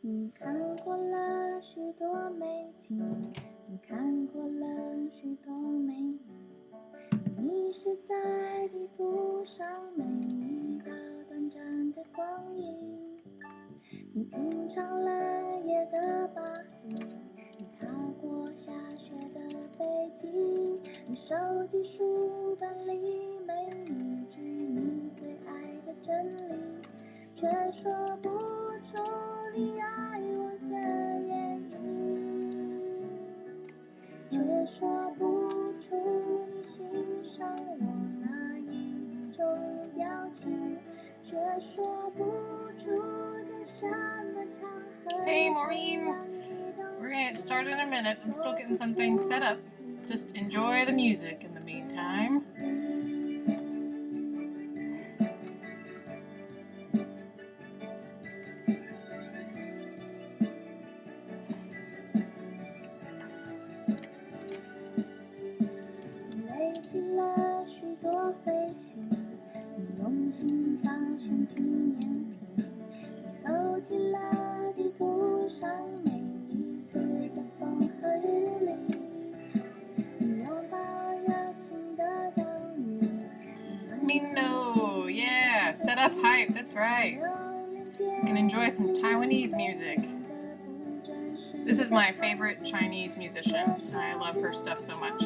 你看过了许多美景，你看过了许多美丽，你迷失在地图上每一个短暂的光阴，你品尝了夜的巴黎，你踏过下雪的北极，你收集书本里每一句你最爱的真理，却说不出你爱我的原因，却说不出你欣赏我哪一种表情，却说不出在什么场合。 Hey Maureen, we're gonna get started in a minute. I'm still getting some things set up. Just enjoy the music in the meantime. Mino, yeah, set up hype, that's right. You can enjoy some Taiwanese music. This is my favorite Chinese musician. I love her stuff so much.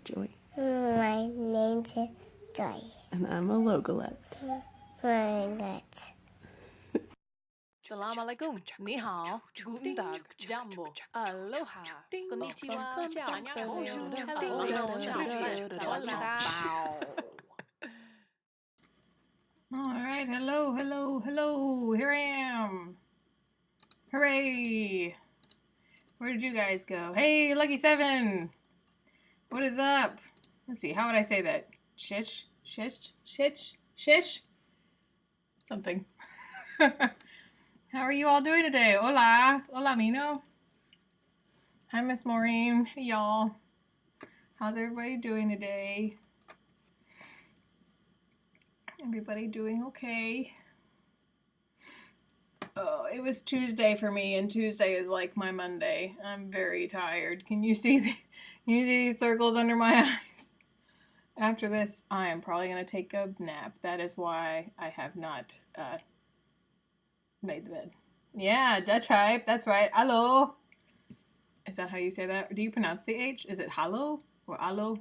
Joy. My name's Joy. And I'm a Logolept. Phonetic. Salam alaikum, ni hao, guten tag, jambo, aloha, konnichiwa, ciao, annyeonghaseyo, hello, Alright, hello. Here I am. Hooray! Where did you guys go? Hey, Lucky 7! What is up? Let's see, how would I say that? Shish? Something. How are you all doing today? Hola Mino. Hi, Miss Maureen. Hey, y'all. How's everybody doing today? Everybody doing okay? Oh, it was Tuesday for me, and Tuesday is like my Monday. I'm very tired. Can you see these circles under my eyes? After this, I am probably going to take a nap. That is why I have not made the bed. Yeah, Dutch hype. That's right. Hello. Is that how you say that? Do you pronounce the H? Is it hallo or allo?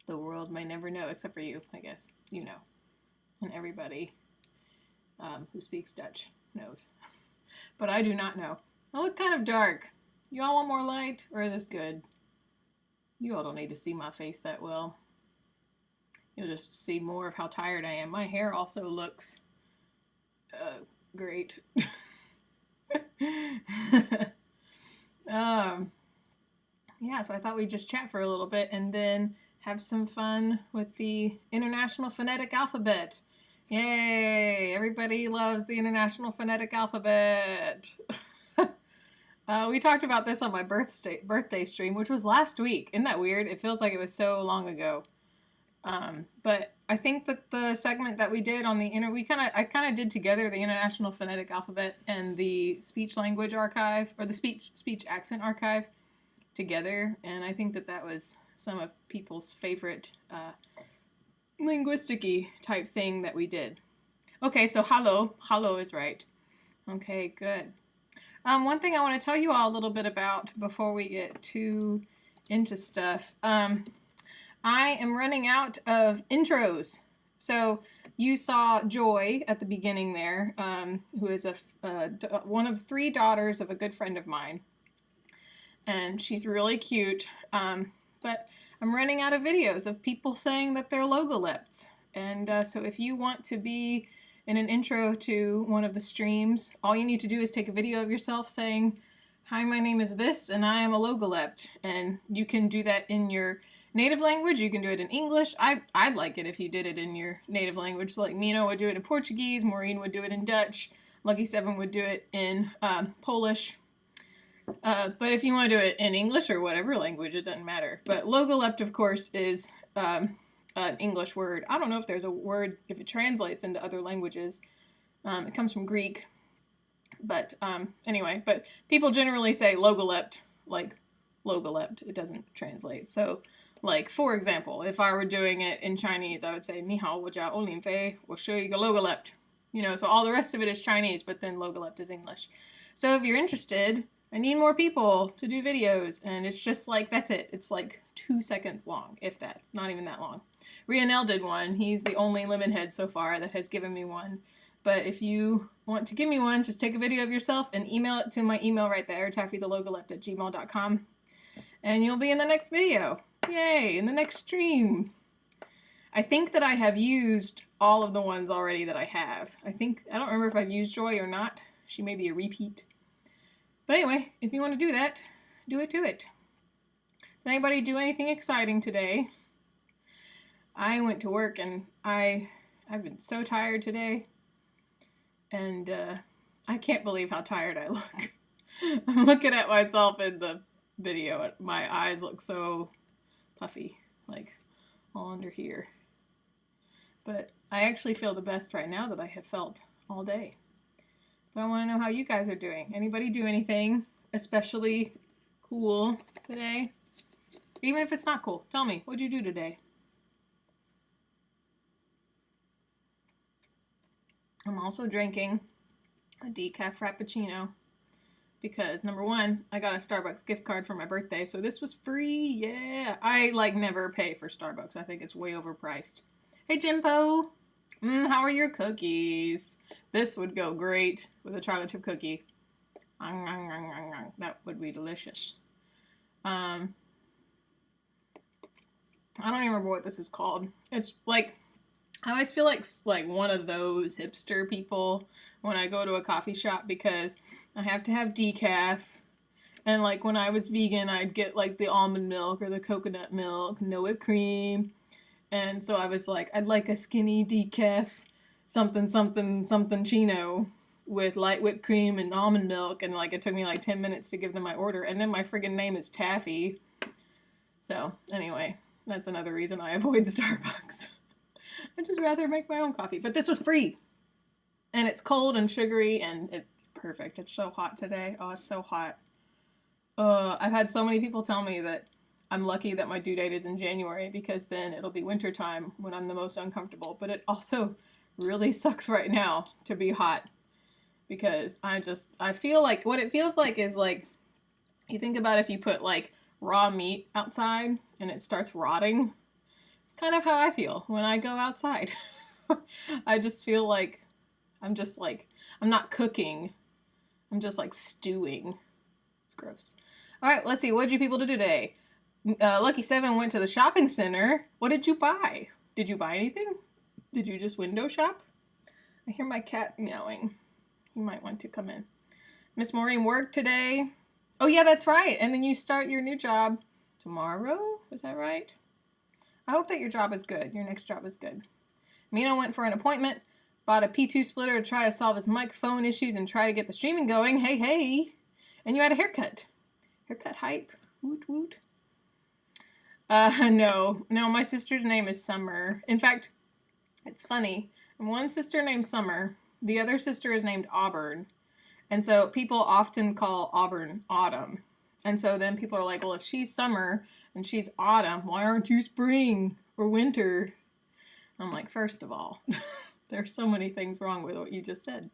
The world may never know, except for you, I guess. You know. And everybody who speaks Dutch knows. But I do not know. I look kind of dark. You all want more light, or is this good? You all don't need to see my face that well. You'll just see more of how tired I am. My hair also looks great. Yeah, so I thought we'd just chat for a little bit and then have some fun with the International Phonetic Alphabet. Yay! Everybody loves the International Phonetic Alphabet. We talked about this on my birthday stream, which was last week. Isn't that weird? It feels like it was so long ago. But I think that the segment that we did on the I kind of did together the International Phonetic Alphabet and the Speech Language Archive, or the Speech Accent Archive together, and I think that that was some of people's favorite linguistic-y type thing that we did. Okay, so hallo is right. Okay, good. One thing I want to tell you all a little bit about before we get too into stuff. I am running out of intros. So you saw Joy at the beginning there, who is one of 3 daughters of a good friend of mine. And she's really cute. But I'm running out of videos of people saying that they're Logolepts. And so if you want to be in an intro to one of the streams, all you need to do is take a video of yourself saying, "Hi, my name is this, and I am a Logolept." And you can do that in your native language. You can do it in English. I'd like it if you did it in your native language. So like Mino would do it in Portuguese, Maureen would do it in Dutch, Lucky 7 would do it in Polish. But if you want to do it in English or whatever language, it doesn't matter. But Logolept, of course, is an English word. I don't know if there's a word, if it translates into other languages. It comes from Greek. But anyway, but people generally say Logolept, like Logolept. It doesn't translate. So, like, for example, if I were doing it in Chinese, I would say, "Ni hao, wo jia Olin Fei, wo shui ge Logolept." You know, so all the rest of it is Chinese, but then Logolept is English. So if you're interested, I need more people to do videos, and it's just like, that's it. It's like 2 seconds long, if that's not even that long. Rionel did one. He's the only lemon head so far that has given me one. But if you want to give me one, just take a video of yourself and email it to my email right there, taffythelogolept@gmail.com, and you'll be in the next video. Yay, in the next stream. I think that I have used all of the ones already that I have. I don't remember if I've used Joy or not. She may be a repeat. But anyway, if you want to do that, do it. Did anybody do anything exciting today? I went to work and I've been so tired today. And I can't believe how tired I look. I'm looking at myself in the video. My eyes look so puffy, like all under here. But I actually feel the best right now that I have felt all day. But I want to know how you guys are doing. Anybody do anything especially cool today? Even if it's not cool, tell me, what'd you do today? I'm also drinking a decaf frappuccino because, number one, I got a Starbucks gift card for my birthday, so this was free. Yeah, I never pay for Starbucks. I think it's way overpriced. Hey, Jimpo. How are your cookies? This would go great with a chocolate chip cookie. That would be delicious. I don't even remember what this is called. It's like, I always feel like one of those hipster people when I go to a coffee shop because I have to have decaf. And like when I was vegan, I'd get like the almond milk or the coconut milk, no whipped cream. And so I was like, I'd like a skinny decaf something chino with light whipped cream and almond milk. And like it took me like 10 minutes to give them my order. And then my friggin' name is Taffy. So anyway, that's another reason I avoid Starbucks. I'd just rather make my own coffee. But this was free. And it's cold and sugary and it's perfect. It's so hot today. Oh, it's so hot. I've had so many people tell me that I'm lucky that my due date is in January because then it'll be winter time when I'm the most uncomfortable. But it also really sucks right now to be hot because I feel like what it feels like is like, you think about if you put like raw meat outside and it starts rotting. It's kind of how I feel when I go outside. I just feel like I'm not cooking. I'm just like stewing. It's gross. All right, let's see. What did you people do today? Lucky 7 went to the shopping center. What did you buy? Did you buy anything? Did you just window shop? I hear my cat meowing. You might want to come in. Miss Maureen worked today. Oh yeah, that's right. And then you start your new job tomorrow. Is that right? I hope that your job is good. Your next job is good. Mino went for an appointment, bought a P2 splitter to try to solve his microphone issues and try to get the streaming going. Hey, hey. And you had a haircut. Haircut hype. Woot, woot. No, my sister's name is Summer. In fact, it's funny. One sister named Summer. The other sister is named Auburn. And so people often call Auburn Autumn. And so then people are like, well, if she's Summer and she's Autumn, why aren't you Spring or Winter? I'm like, first of all, there's so many things wrong with what you just said.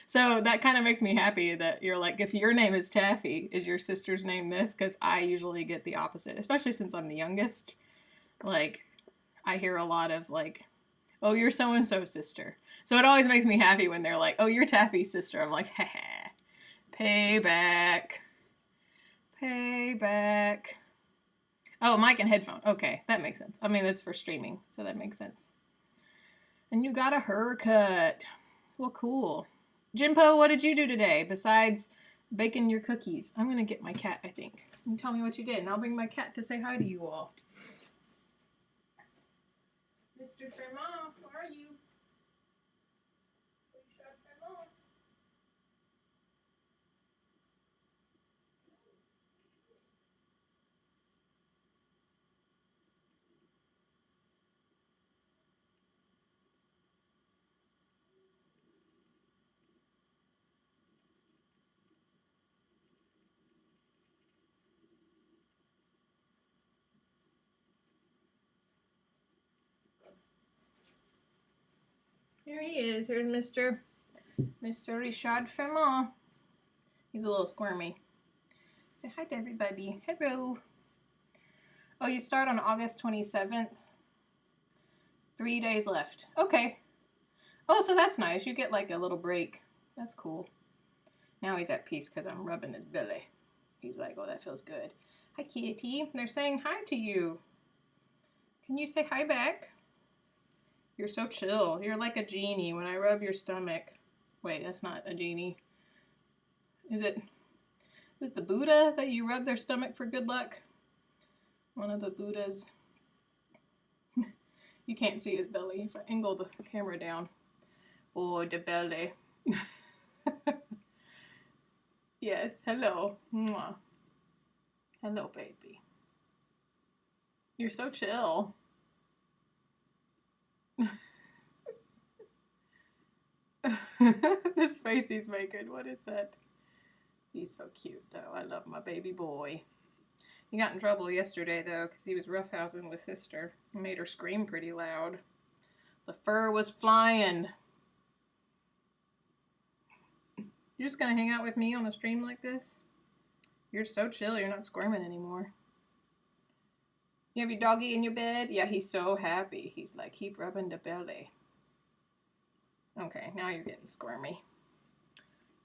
So that kind of makes me happy that you're like, if your name is Taffy, is your sister's name this? Because I usually get the opposite, especially since I'm the youngest. Like, I hear a lot of like, oh, you're so-and-so sister. So it always makes me happy when they're like, oh, you're Taffy's sister. I'm like, haha, payback. Payback. Oh, mic and headphone. Okay, that makes sense. I mean, that's for streaming, so that makes sense. And you got a haircut. Well, cool. Jimpo, what did you do today besides baking your cookies? I'm going to get my cat, I think. You tell me what you did, and I'll bring my cat to say hi to you all. Mr. Tremont, where are you? Here he is. Here's Mr. Richard Fermont. He's a little squirmy. Say hi to everybody. Hello. Oh, you start on August 27th? 3 days left. Okay. Oh, so that's nice. You get like a little break. That's cool. Now he's at peace because I'm rubbing his belly. He's like, oh, that feels good. Hi, Kitty. They're saying hi to you. Can you say hi back? You're so chill. You're like a genie when I rub your stomach. Wait, that's not a genie. Is it the Buddha that you rub their stomach for good luck? One of the Buddhas. You can't see his belly if I angle the camera down. Oh, the belly. Yes, hello. Mwah. Hello, baby. You're so chill. This face he's making, what is that? He's so cute, though. I love my baby boy. He got in trouble yesterday, though, because he was roughhousing with sister. He made her scream pretty loud. The fur was flying. You're just gonna hang out with me on a stream like this? You're so chill, you're not squirming anymore. You have your doggy in your bed? Yeah, he's so happy. He's like, keep rubbing the belly. Okay, now you're getting squirmy.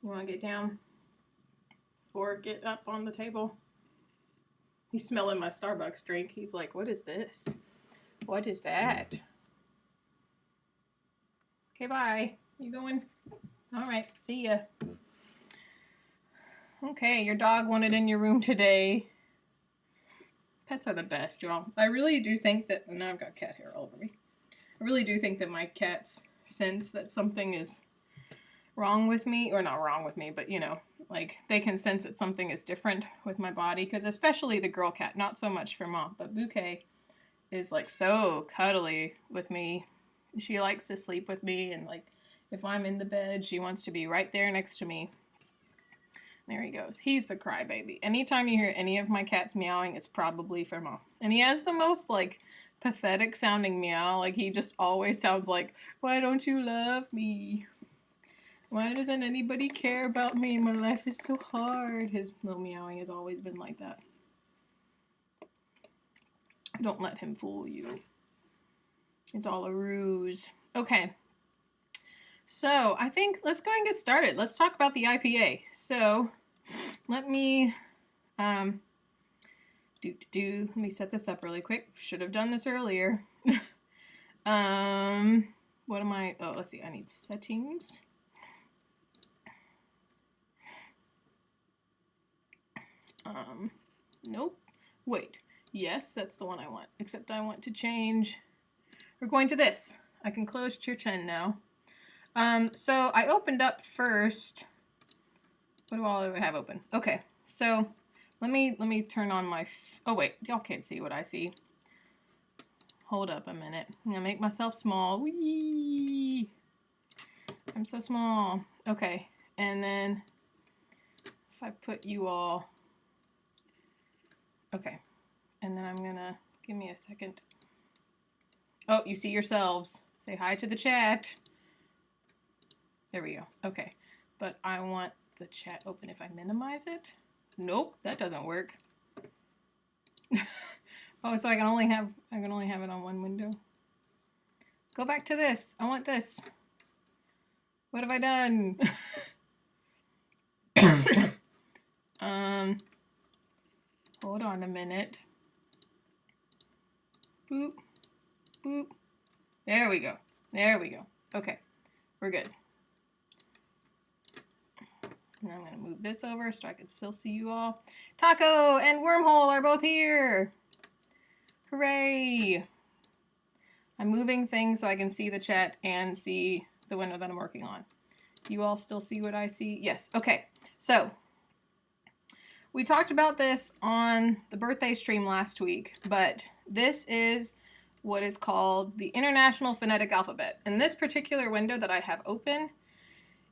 You want to get down? Or get up on the table? He's smelling my Starbucks drink. He's like, what is this? What is that? Okay, bye. You going? All right, see ya. Okay, your dog wanted in your room today. Pets are the best, y'all. I really do think that, now I've got cat hair all over me. I really do think that my cats sense that something is wrong with me, or not wrong with me, but you know, like they can sense that something is different with my body, because especially the girl cat, not so much for Mom, but Bouquet is like so cuddly with me. She likes to sleep with me, and like if I'm in the bed, she wants to be right there next to me. There he goes. He's the crybaby. Anytime you hear any of my cats meowing, it's probably for Mom. And he has the most like pathetic sounding meow. Like he just always sounds like, why don't you love me? Why doesn't anybody care about me? My life is so hard. His little meowing has always been like that. Don't let him fool you. It's all a ruse. Okay. So I think let's go and get started. Let's talk about the IPA. So let me let me set this up really quick. Should have done this earlier. What am I? Oh, let's see. I need settings. Nope. Wait. Yes, that's the one I want. Except I want to change. We're going to this. I can close Cheer Chen now. So I opened up first. What do I have open? Okay. So let me turn on my. Oh wait, y'all can't see what I see. Hold up a minute. I'm gonna make myself small. Whee! I'm so small. Okay, and then if I put you all. Okay, and then I'm gonna give me a second. Oh, you see yourselves. Say hi to the chat. There we go. Okay, but I want the chat open if I minimize it. Nope, that doesn't work. Oh, so I can only have it on one window. Go back to this. I want this. What have I done? Hold on a minute. Boop. Boop. There we go. There we go. Okay. We're good. And I'm going to move this over so I can still see you all. Taco and Wormhole are both here. Hooray! I'm moving things so I can see the chat and see the window that I'm working on. You all still see what I see? Yes. Okay. So, we talked about this on the birthday stream last week, but this is what is called the International Phonetic Alphabet. And this particular window that I have open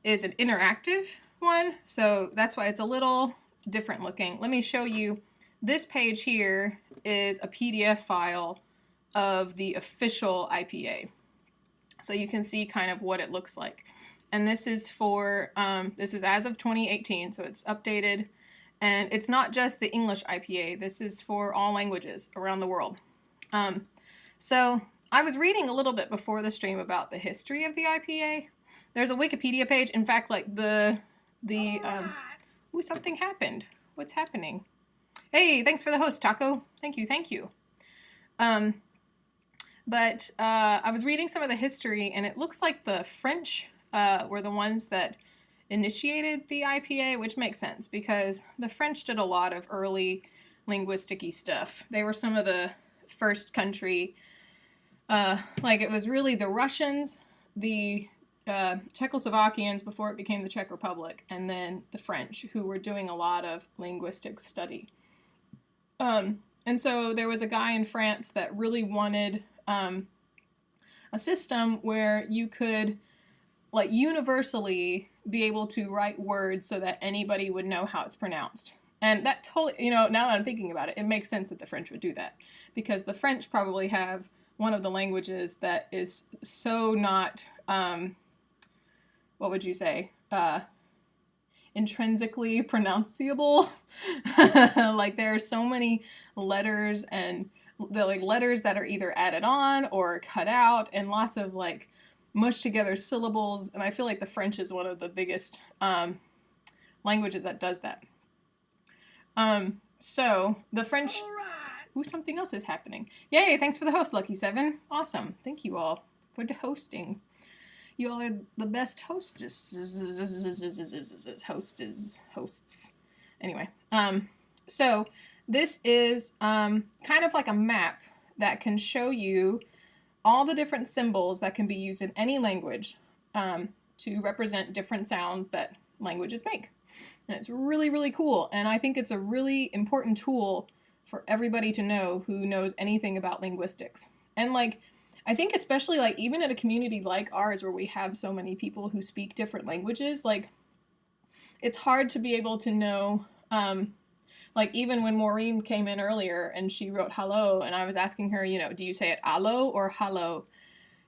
is an interactive one, so that's why it's a little different looking. Let me show you. This page here is a PDF file of the official IPA. So you can see kind of what it looks like. And this is for, this is as of 2018, so it's updated. And it's not just the English IPA, this is for all languages around the world. So I was reading a little bit before the stream about the history of the IPA. There's a Wikipedia page. In fact, like ooh, something happened. What's happening? Hey, thanks for the host, Taco. Thank you, thank you. But I was reading some of the history, and it looks like the French were the ones that initiated the IPA, which makes sense because the French did a lot of early linguistic-y stuff. They were some of the first country, like it was really the Russians, the Czechoslovakians before it became the Czech Republic, and then the French, who were doing a lot of linguistic study. And so there was a guy in France that really wanted a system where you could, like, universally be able to write words so that anybody would know how it's pronounced. And that totally, you know, now that I'm thinking about it, it makes sense that the French would do that, because the French probably have one of the languages that is so not, what would you say, intrinsically pronounceable. Like there are so many letters, and the like letters that are either added on or cut out, and lots of like mushed together syllables. And I feel like the French is one of the biggest languages that does that. So the French. Ooh, something else is happening. Yay! Thanks for the host, Lucky7. Awesome. Thank you all for the hosting. You all are the best hosts. Anyway, so this is kind of like a map that can show you all the different symbols that can be used in any language to represent different sounds that languages make. And it's really, really cool. And I think it's a really important tool for everybody to know who knows anything about linguistics. And like, I think especially like even in a community like ours where we have so many people who speak different languages, like it's hard to be able to know, like even when Maureen came in earlier and she wrote hello and I was asking her, you know, do you say it allo or hello?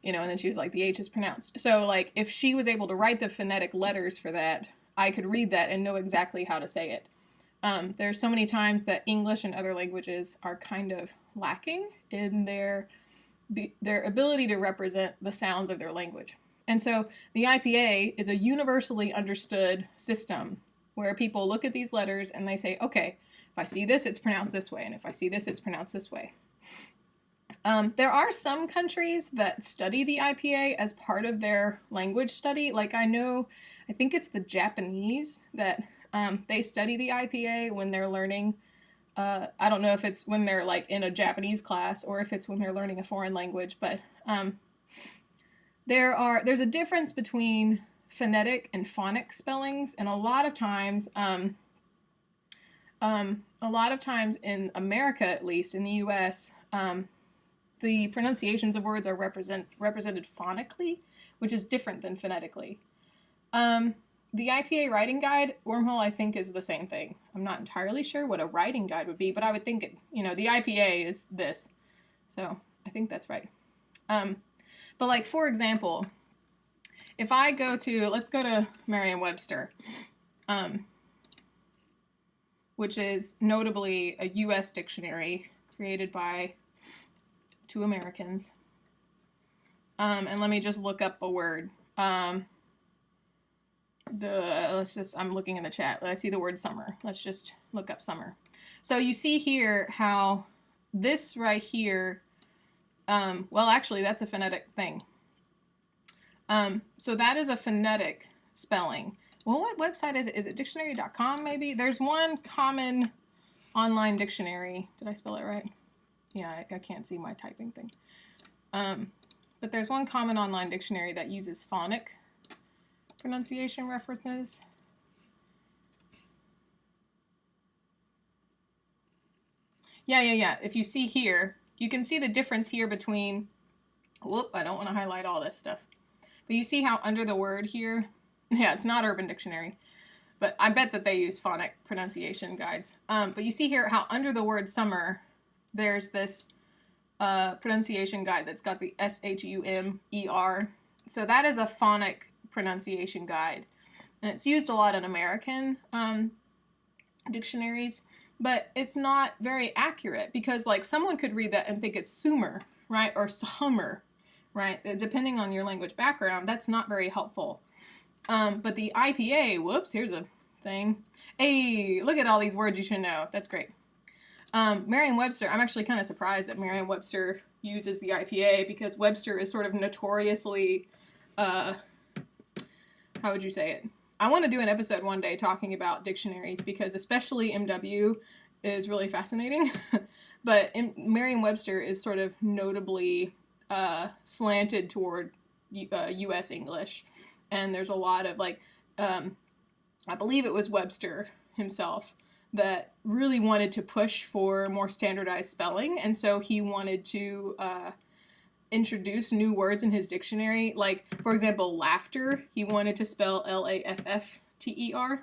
you know, and then she was like, the H is pronounced. So, like, if she was able to write the phonetic letters for that, I could read that and know exactly how to say it. There's so many times that English and other languages are kind of lacking in their ability to represent the sounds of their language. And so the IPA is a universally understood system where people look at these letters and they say, okay, if I see this, it's pronounced this way, and if I see this, it's pronounced this way. There are some countries that study the IPA as part of their language study. Like I think it's the Japanese that they study the IPA when they're learning. I don't know if it's when they're like in a Japanese class or if it's when they're learning a foreign language, but there's a difference between phonetic and phonic spellings, and a lot of times in America, at least in the U.S., the pronunciations of words are represented phonically, which is different than phonetically. The IPA writing guide, Wormhole, I think is the same thing. I'm not entirely sure what a writing guide would be, but I would think the IPA is this. So I think that's right. But like, for example, if I let's go to Merriam-Webster, which is notably a U.S. dictionary created by two Americans. And let me just look up a word. I'm looking in the chat. I see the word summer. Let's just look up summer. So you see here how this right here, well, actually, that's a phonetic thing. So that is a phonetic spelling. Well, what website is it? Is it dictionary.com maybe? There's one common online dictionary. Did I spell it right? Yeah, I can't see my typing thing. But there's one common online dictionary that uses phonic pronunciation references. Yeah. If you see here, you can see the difference here between, I don't want to highlight all this stuff. But you see how under the word here, yeah, it's not Urban Dictionary, but I bet that they use phonic pronunciation guides. But you see here how under the word summer, there's this pronunciation guide that's got the SHUMER. So that is a phonic pronunciation guide. And it's used a lot in American dictionaries, but it's not very accurate because like someone could read that and think it's sumer, right? Or summer, right? Depending on your language background, that's not very helpful. But the IPA, whoops, here's a thing. Hey, look at all these words you should know. That's great. Merriam-Webster, I'm actually kind of surprised that Merriam-Webster uses the IPA because Webster is sort of notoriously, how would you say it? I want to do an episode one day talking about dictionaries because especially MW is really fascinating. But Merriam-Webster is sort of notably slanted toward U.S. English. And there's a lot of like, I believe it was Webster himself that really wanted to push for more standardized spelling. And so he wanted to introduce new words in his dictionary. Like, for example, laughter, he wanted to spell LAFFTER.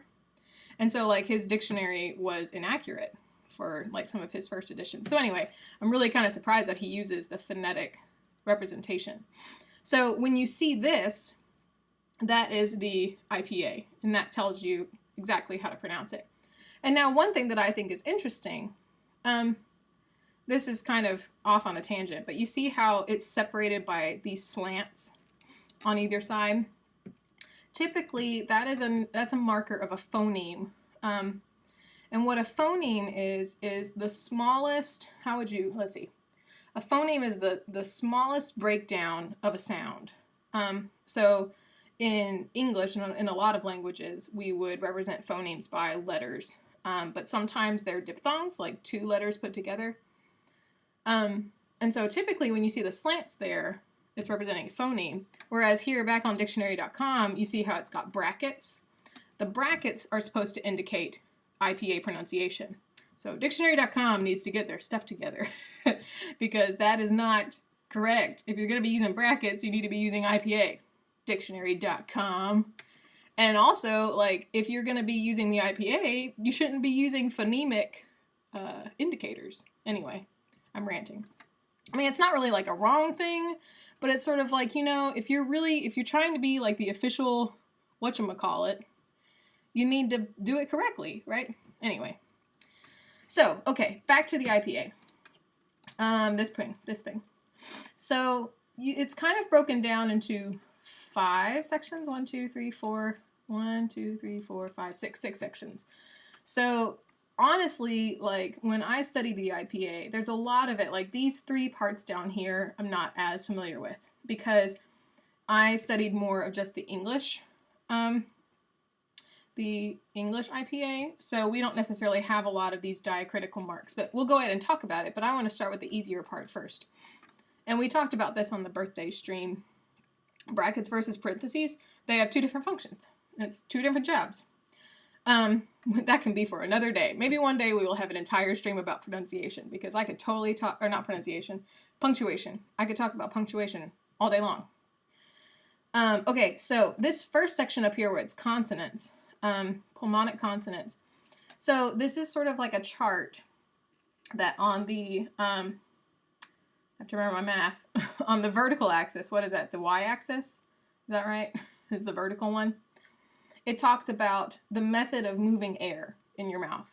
And so, like, his dictionary was inaccurate for, like, some of his first editions. So anyway, I'm really kind of surprised that he uses the phonetic representation. So when you see this, that is the IPA, and that tells you exactly how to pronounce it. And now one thing that I think is interesting, this is kind of off on a tangent, but you see how it's separated by these slants on either side? Typically, that's a marker of a phoneme. And what a phoneme is the smallest, let's see. A phoneme is the smallest breakdown of a sound. So in English and in a lot of languages, we would represent phonemes by letters. But sometimes they're diphthongs, like two letters put together. And so typically when you see the slants there, it's representing a phoneme. Whereas here back on dictionary.com, you see how it's got brackets. The brackets are supposed to indicate IPA pronunciation. So dictionary.com needs to get their stuff together because that is not correct. If you're going to be using brackets, you need to be using IPA. Dictionary.com. And also, like, if you're going to be using the IPA, you shouldn't be using phonemic indicators. Anyway, I'm ranting. I mean, it's not really like a wrong thing, but it's sort of like, if you're trying to be like the official whatchamacallit, you need to do it correctly, right? Anyway. So, okay, back to the IPA. This thing. So, it's kind of broken down into 5 sections. 6 sections. So, honestly, like, when I study the IPA, there's a lot of it. Like, these 3 parts down here, I'm not as familiar with, because I studied more of just the English IPA, so we don't necessarily have a lot of these diacritical marks, but we'll go ahead and talk about it, but I want to start with the easier part first. And we talked about this on the birthday stream. Brackets versus parentheses, they have 2 different functions. It's 2 different jobs. That can be for another day. Maybe one day we will have an entire stream about pronunciation, because I could totally talk, or not pronunciation, punctuation. I could talk about punctuation all day long. Okay, so this first section up here where it's consonants, pulmonic consonants. So this is sort of like a chart that on the, I have to remember my math, on the vertical axis, what is that, the y-axis? Is that right? Is the vertical one? It talks about the method of moving air in your mouth.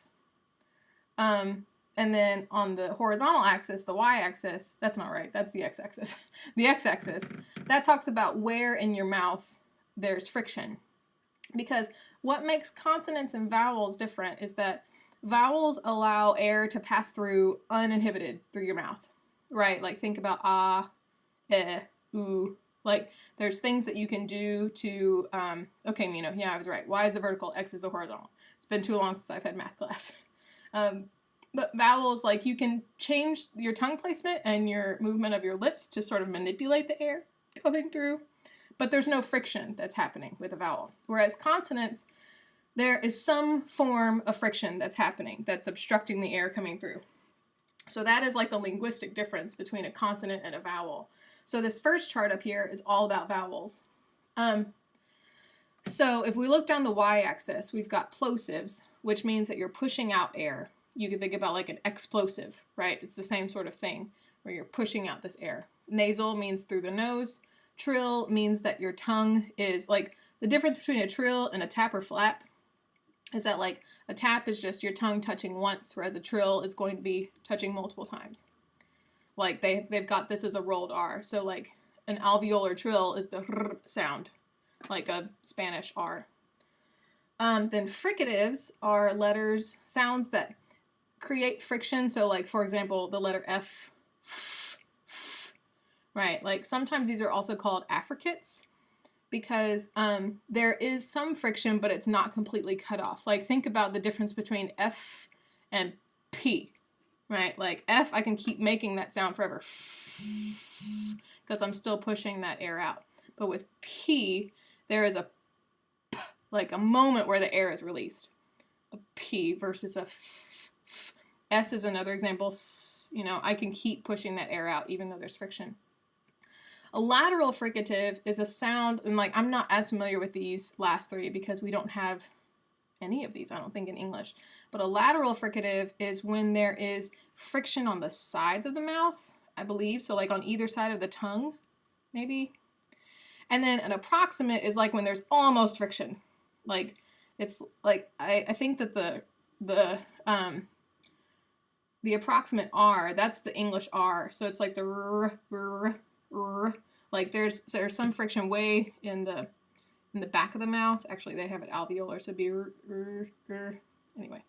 And then on the horizontal axis, the y-axis, that's not right, that's the x-axis. The x-axis, that talks about where in your mouth there's friction. Because what makes consonants and vowels different is that vowels allow air to pass through uninhibited through your mouth, right? Like think about ah, eh, ooh. Like there's things that you can do to, okay, Mino, yeah, I was right. Y is the vertical, X is the horizontal. It's been too long since I've had math class. But vowels, like you can change your tongue placement and your movement of your lips to sort of manipulate the air coming through. But there's no friction that's happening with a vowel. Whereas consonants, there is some form of friction that's happening, that's obstructing the air coming through. So that is like the linguistic difference between a consonant and a vowel. So this first chart up here is all about vowels. So if we look down the y-axis, we've got plosives, which means that you're pushing out air. You can think about like an explosive, right? It's the same sort of thing where you're pushing out this air. Nasal means through the nose. Trill means that your tongue is like, the difference between a trill and a tap or flap is that like a tap is just your tongue touching once, whereas a trill is going to be touching multiple times. Like they've got this as a rolled R. So like an alveolar trill is the r sound, like a Spanish R. Then fricatives are letters, sounds that create friction. So like, for example, the letter F, right? Like sometimes these are also called affricates because there is some friction, but it's not completely cut off. Like think about the difference between F and P, right? Like F, I can keep making that sound forever because I'm still pushing that air out. But with P, there is a P, like a moment where the air is released. A P versus a F. S is another example. S, you know, I can keep pushing that air out even though there's friction. A lateral fricative is a sound, and like I'm not as familiar with these last three because we don't have any of these, I don't think, in English. But a lateral fricative is when there is friction on the sides of the mouth, I believe. So like on either side of the tongue, maybe. And then an approximate is like when there's almost friction. Like it's like I think that the approximate R, that's the English R. So it's like the r, like there's some friction way in the back of the mouth. Actually, they have it alveolar, so it'd be anyway.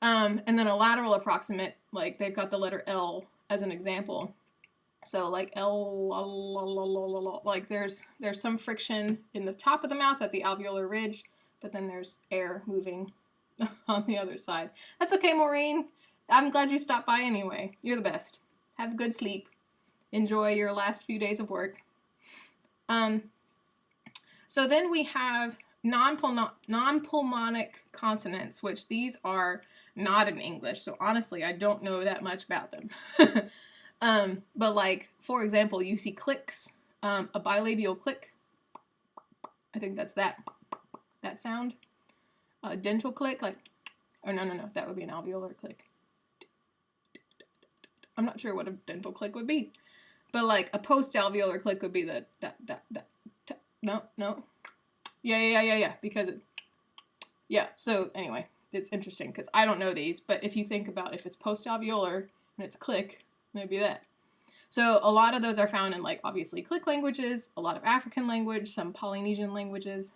And then a lateral approximate, like they've got the letter L as an example. So like L, like there's some friction in the top of the mouth at the alveolar ridge, but then there's air moving on the other side. That's okay, Maureen. I'm glad you stopped by anyway. You're the best. Have a good sleep. Enjoy your last few days of work. So then we have non-pulmonic consonants, which these are not in English. So honestly, I don't know that much about them. But like, for example, you see clicks, a bilabial click. I think that's that sound. A dental click, like, oh no, that would be an alveolar click. I'm not sure what a dental click would be. But like a post-alveolar click would be the da, da, da, da. No. Yeah. Because so anyway, it's interesting because I don't know these, but if you think about if it's post-alveolar and it's click, maybe that. So a lot of those are found in like obviously click languages, a lot of African language, some Polynesian languages.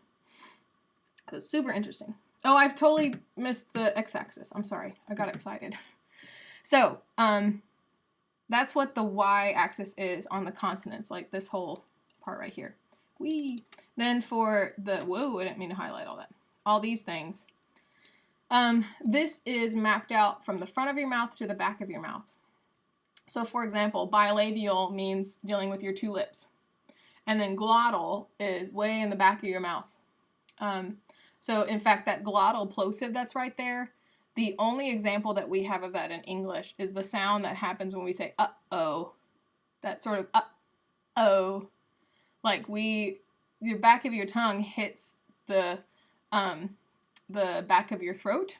It's super interesting. Oh, I've totally missed the x-axis. I'm sorry. I got excited. So, that's what the y-axis is on the consonants, like this whole part right here. Whee! Then for the, whoa, I didn't mean to highlight all that. All these things. This is mapped out from the front of your mouth to the back of your mouth. So for example, bilabial means dealing with your two lips. And then glottal is way in the back of your mouth. So in fact, that glottal plosive that's right there, the only example that we have of that in English is the sound that happens when we say uh-oh. That sort of uh-oh. Like the back of your tongue hits the back of your throat.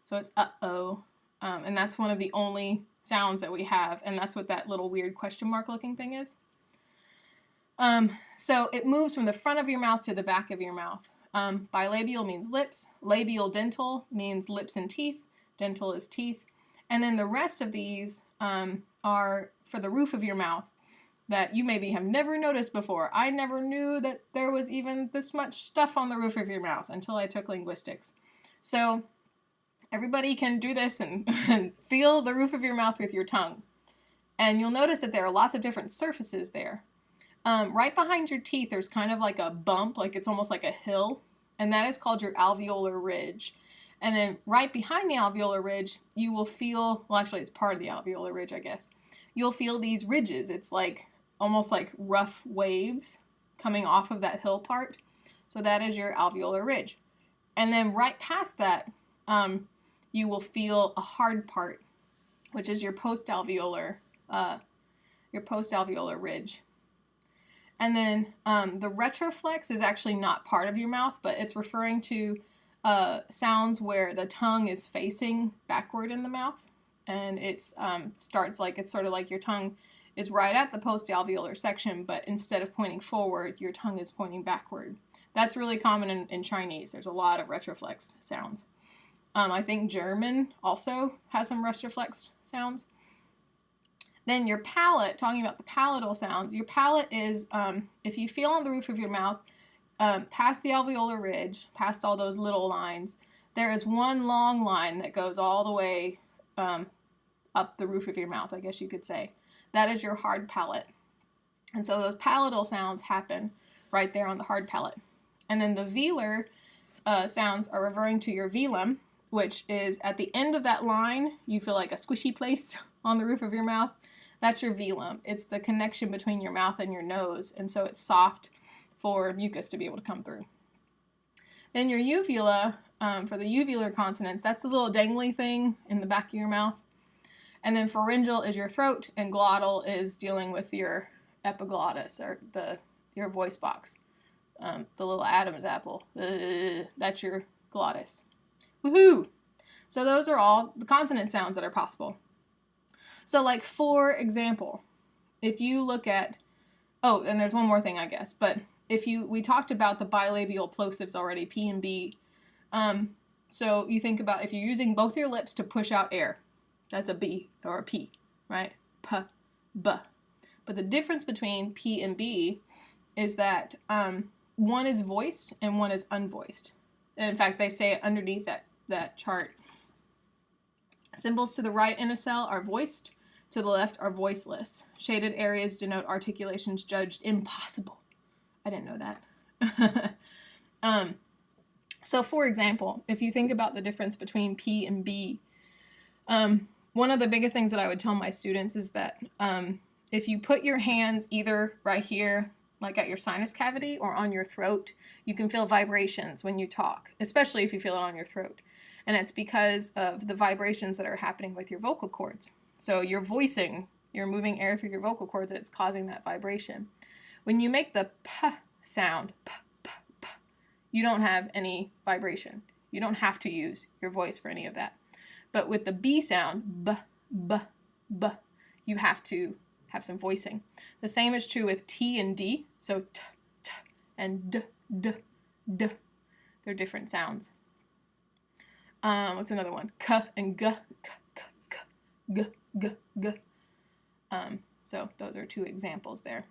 So it's uh-oh. And that's one of the only sounds that we have, and that's what that little weird question mark looking thing is. So it moves from the front of your mouth to the back of your mouth. Bilabial means lips. Labial dental means lips and teeth. Dental is teeth. And then the rest of these are for the roof of your mouth that you maybe have never noticed before. I never knew that there was even this much stuff on the roof of your mouth until I took linguistics. So everybody can do this and feel the roof of your mouth with your tongue. And you'll notice that there are lots of different surfaces there. Right behind your teeth, there's kind of like a bump, like it's almost like a hill, and that is called your alveolar ridge. And then right behind the alveolar ridge, you will feel, well actually it's part of the alveolar ridge, I guess. You'll feel these ridges. It's like almost like rough waves coming off of that hill part. So that is your alveolar ridge. And then right past that, you will feel a hard part, which is your post-alveolar ridge. And then the retroflex is actually not part of your mouth, but it's referring to sounds where the tongue is facing backward in the mouth. And it's starts like, it's sort of like your tongue is right at the post-alveolar section, but instead of pointing forward, your tongue is pointing backward. That's really common in Chinese. There's a lot of retroflexed sounds. I think German also has some retroflexed sounds. Then your palate, talking about the palatal sounds, your palate is, if you feel on the roof of your mouth, past the alveolar ridge, past all those little lines, there is one long line that goes all the way up the roof of your mouth, I guess you could say. That is your hard palate. And so those palatal sounds happen right there on the hard palate. And then the velar sounds are referring to your velum, which is at the end of that line, you feel like a squishy place on the roof of your mouth. That's your velum. It's the connection between your mouth and your nose, and so it's soft for mucus to be able to come through. Then your uvula, for the uvular consonants, that's the little dangly thing in the back of your mouth. And then pharyngeal is your throat, and glottal is dealing with your epiglottis, or your voice box. The little Adam's apple. That's your glottis. Woohoo! So those are all the consonant sounds that are possible. So like, for example, if you look at, oh, and there's one more thing, I guess, but we talked about the bilabial plosives already, P and B. So you think about if you're using both your lips to push out air, that's a B or a P, right? P, B. But the difference between P and B is that one is voiced and one is unvoiced. And in fact, they say it underneath that chart. Symbols to the right in a cell are voiced, to the left are voiceless. Shaded areas denote articulations judged impossible. I didn't know that. So for example, if you think about the difference between P and B, one of the biggest things that I would tell my students is that if you put your hands either right here, like at your sinus cavity, or on your throat, you can feel vibrations when you talk, especially if you feel it on your throat. And it's because of the vibrations that are happening with your vocal cords. So you're voicing, you're moving air through your vocal cords, it's causing that vibration. When you make the P sound, P, P, P, you don't have any vibration. You don't have to use your voice for any of that. But with the B sound, B, B, B, you have to have some voicing. The same is true with T and D. So t, t, and d, d, d. They're different sounds. What's another one? K and g, k, k, k, g, g, g. So those are 2 examples there.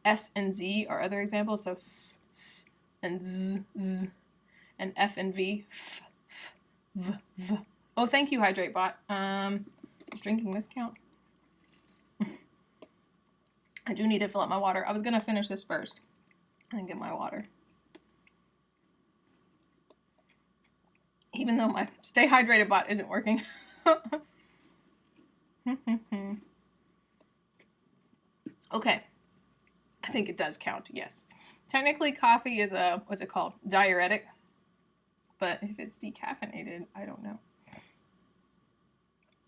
S and Z are other examples. So s, s, and z, z. And F and V, f, f, v, v. Oh, thank you, Hydrate Bot. Does drinking this count? I do need to fill up my water. I was going to finish this first and then get my water. Even though my Stay Hydrated Bot isn't working. Okay. I think it does count, yes. Technically, coffee is a, what's it called? Diuretic. But if it's decaffeinated, I don't know.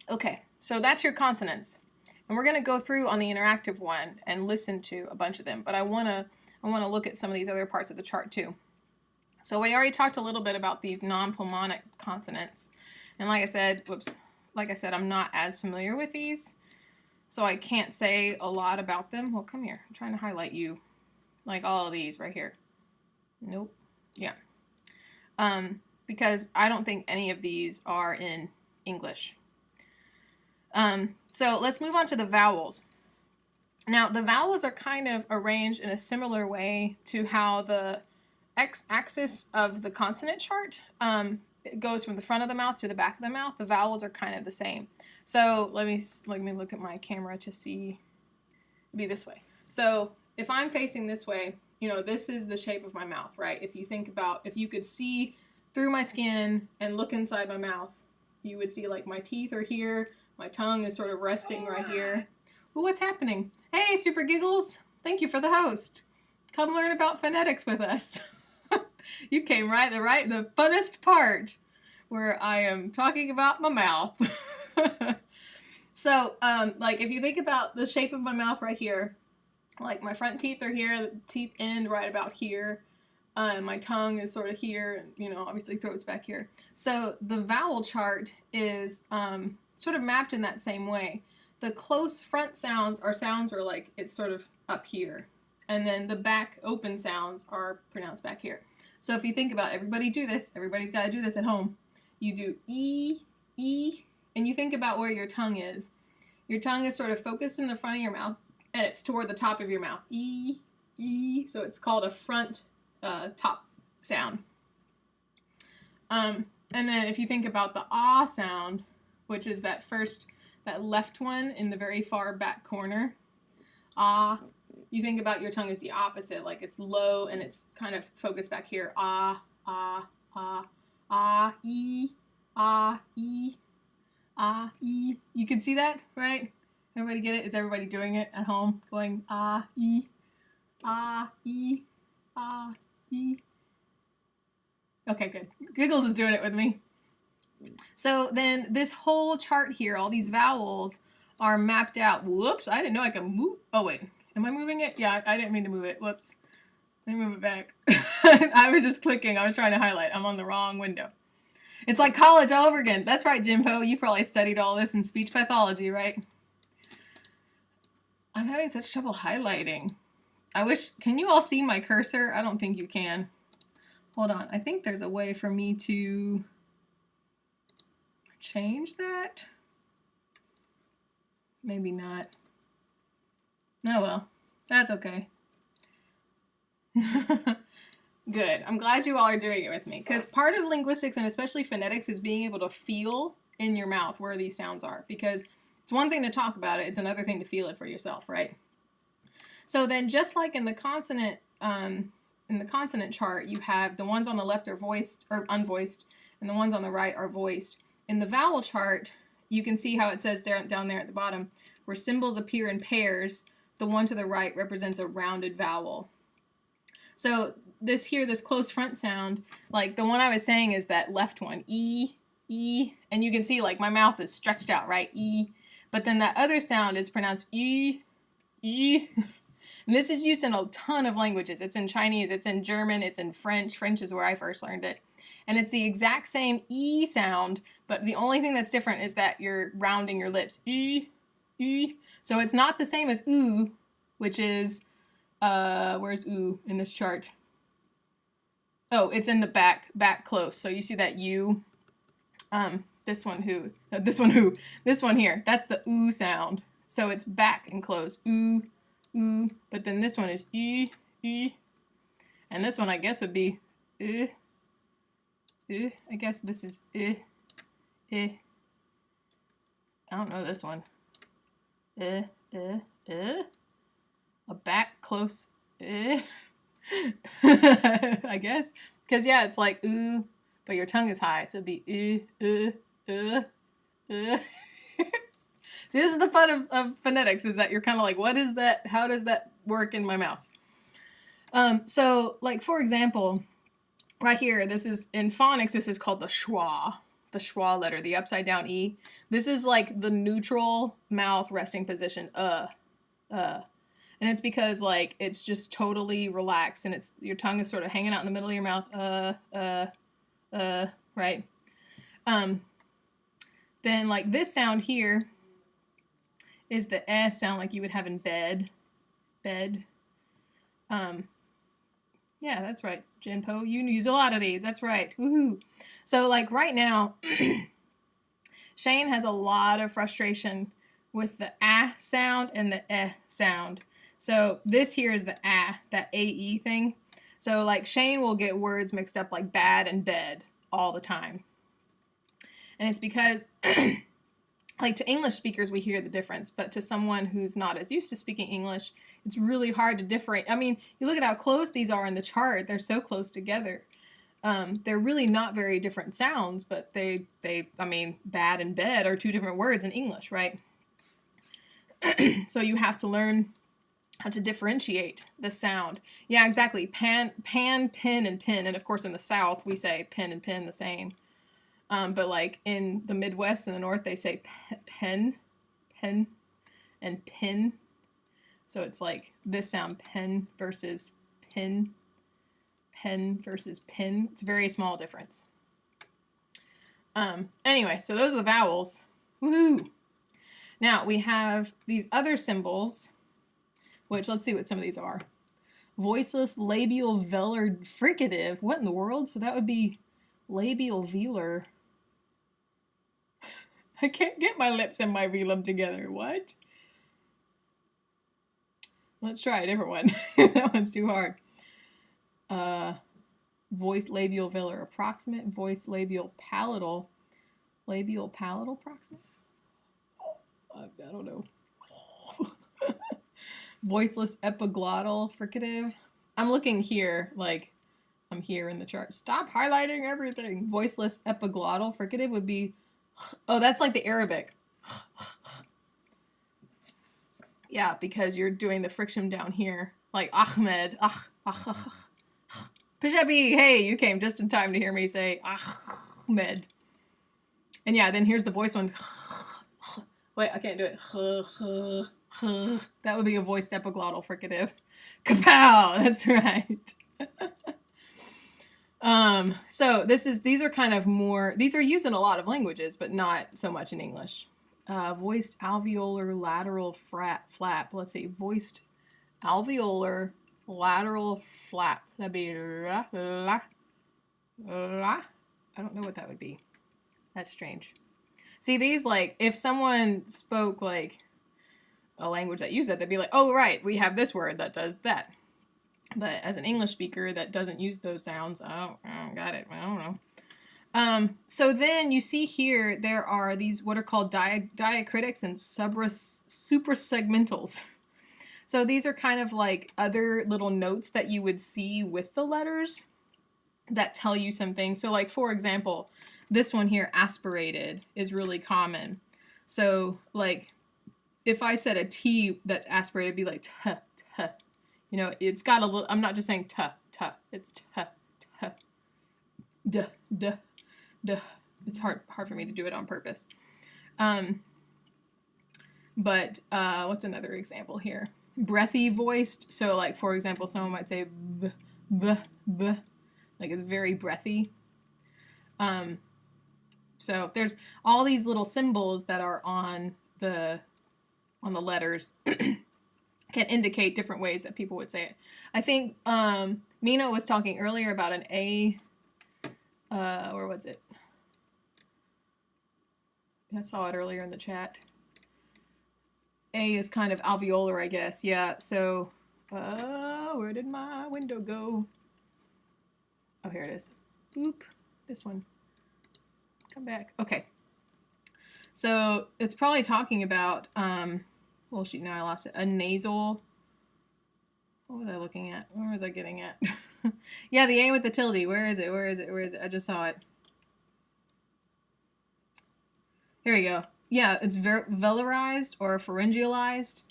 Okay, so that's your consonants. And we're going to go through on the interactive one and listen to a bunch of them. But I want to look at some of these other parts of the chart too. So we already talked a little bit about these non-pulmonic consonants. And like I said, I'm not as familiar with these. So I can't say a lot about them. Well, come here. I'm trying to highlight you. Like all of these right here. Nope. Yeah. Because I don't think any of these are in English. So let's move on to the vowels. Now, the vowels are kind of arranged in a similar way to how the x-axis of the consonant chart it goes from the front of the mouth to the back of the mouth. The vowels are kind of the same. So let me look at my camera to see. Be this way. So if I'm facing this way, you know, this is the shape of my mouth, right? If you think about, if you could see through my skin and look inside my mouth, you would see like my teeth are here, my tongue is sort of resting right here. Ooh, what's happening? Hey, Super Giggles! Thank you for the host. Come learn about phonetics with us. You came the funnest part where I am talking about my mouth. So, like if you think about the shape of my mouth right here, like my front teeth are here, the teeth end right about here. My tongue is sort of here, and, you know, obviously throat's back here. So the vowel chart is sort of mapped in that same way. The close front sounds are sounds where like it's sort of up here. And then the back open sounds are pronounced back here. So if you think about everybody do this, everybody's got to do this at home. You do E, E, and you think about where your tongue is. Your tongue is sort of focused in the front of your mouth, and it's toward the top of your mouth. E, E, so it's called a front top sound. And then if you think about the ah sound, which is that left one in the very far back corner, ah, you think about your tongue as the opposite, like it's low and it's kind of focused back here. Ah, ah, ah, ah, e, ah, e, ah, e. You can see that, right? Everybody get it? Is everybody doing it at home? Going ah, e, ah, e, ah, e. Okay, good. Giggles is doing it with me. So then this whole chart here, all these vowels are mapped out. Whoops, I didn't know I could move. Oh, wait. Am I moving it? Yeah, I didn't mean to move it. Whoops. Let me move it back. I was just clicking. I was trying to highlight. I'm on the wrong window. It's like college all over again. That's right, Jimpo. You probably studied all this in speech pathology, right? I'm having such trouble highlighting. I wish, can you all see my cursor? I don't think you can. Hold on. I think there's a way for me to change that. Maybe not. Oh well, that's okay. Good. I'm glad you all are doing it with me, because part of linguistics and especially phonetics is being able to feel in your mouth where these sounds are, because it's one thing to talk about it, it's another thing to feel it for yourself, right? So then just like in the consonant chart, you have the ones on the left are voiced or unvoiced, and the ones on the right are voiced. In the vowel chart, you can see how it says down there at the bottom, where symbols appear in pairs, the one to the right represents a rounded vowel. So this close front sound, like the one I was saying is that left one, E, E, and you can see like my mouth is stretched out, right? E. But then that other sound is pronounced E, E. And this is used in a ton of languages. It's in Chinese, it's in German, it's in French. French is where I first learned it. And it's the exact same E sound, but the only thing that's different is that you're rounding your lips. E, E. So it's not the same as oo, which is, where's oo in this chart? Oh, it's in the back close. So you see that U, this one here, that's the oo sound. So it's back and close, oo, oo, but then this one is e, and this one I guess would be I guess this is I don't know this one. A back close I guess. Because yeah, it's like ooh, but your tongue is high, so it'd be See, this is the fun of phonetics, is that you're kind of like, what is that? How does that work in my mouth? So like, for example, right here, this is, in phonics, this is called the schwa letter, the upside down E. This is like the neutral mouth resting position, and it's because like, it's just totally relaxed and it's, your tongue is sort of hanging out in the middle of your mouth, right? Then like this sound here is the S sound like you would have in bed. Yeah, that's right, Jinpo. You use a lot of these. That's right. Woohoo. So like right now, Shane has a lot of frustration with the ah sound and the eh sound. So this here is the ah, that AE thing. So like Shane will get words mixed up like bad and bed all the time. And it's because like to English speakers, we hear the difference, but to someone who's not as used to speaking English, it's really hard to differentiate. I mean, you look at how close these are in the chart, they're so close together. They're really not very different sounds, but I mean, bad and bed are two different words in English, right? So you have to learn how to differentiate the sound. Yeah, exactly. Pan, pin, and pin. And of course in the South, we say pin and pin the same. But like in the Midwest and the North, they say pen, and pin. So it's like this sound, pen versus pin, pen versus pin. It's a very small difference. Anyway, so those are the vowels. Woohoo! Now we have these other symbols, which let's see what some of these are. Voiceless labial velar fricative. What in the world? So that would be labial velar. I can't get my lips and my velum together. What? Let's try a different one. That one's too hard. Voice labial velar approximate. Voice labial palatal. Labial palatal proximate? I don't know. Voiceless epiglottal fricative. I'm looking here, like I'm here in the chart. Stop highlighting everything. Voiceless epiglottal fricative would be, oh, that's like the Arabic. Yeah, because you're doing the friction down here. Like Ahmed. Pijabi, hey, you came just in time to hear me say Ahmed. And yeah, then here's the voice one. Wait, I can't do it. That would be a voiced epiglottal fricative. Kapow! That's right. So these are kind of more, these are used in a lot of languages, but not so much in English. Voiced alveolar lateral flap. Let's see, voiced alveolar lateral flap. That'd be la. I don't know what that would be. That's strange. See, these, like, if someone spoke like a language that used that, they'd be like, oh, right, we have this word that does that. But as an English speaker that doesn't use those sounds, I don't got it. I don't know. So then you see here, there are these what are called diacritics and suprasegmentals. So these are kind of like other little notes that you would see with the letters that tell you something. So like, for example, this one here, aspirated, is really common. So like, if I said a T that's aspirated, it'd be like tuh. You know, it's got a little, I'm not just saying tuh, it's tuh. Duh. It's hard for me to do it on purpose. But what's another example here? Breathy voiced. So like, for example, someone might say b, like it's very breathy. So there's all these little symbols that are on the the letters can indicate different ways that people would say it. I think Mina was talking earlier about an A. Where was it? I saw it earlier in the chat. A is kind of alveolar, I guess. Yeah, so where did my window go? Oh, here it is. Oop, this one. Come back. Okay. So it's probably talking about, well, shoot, now I lost it. A nasal. What was I looking at? Where was I getting at? Yeah, the A with the tilde. Where is it? Where is it? Where is it? I just saw it. Here we go. Yeah, it's velarized or pharyngealized.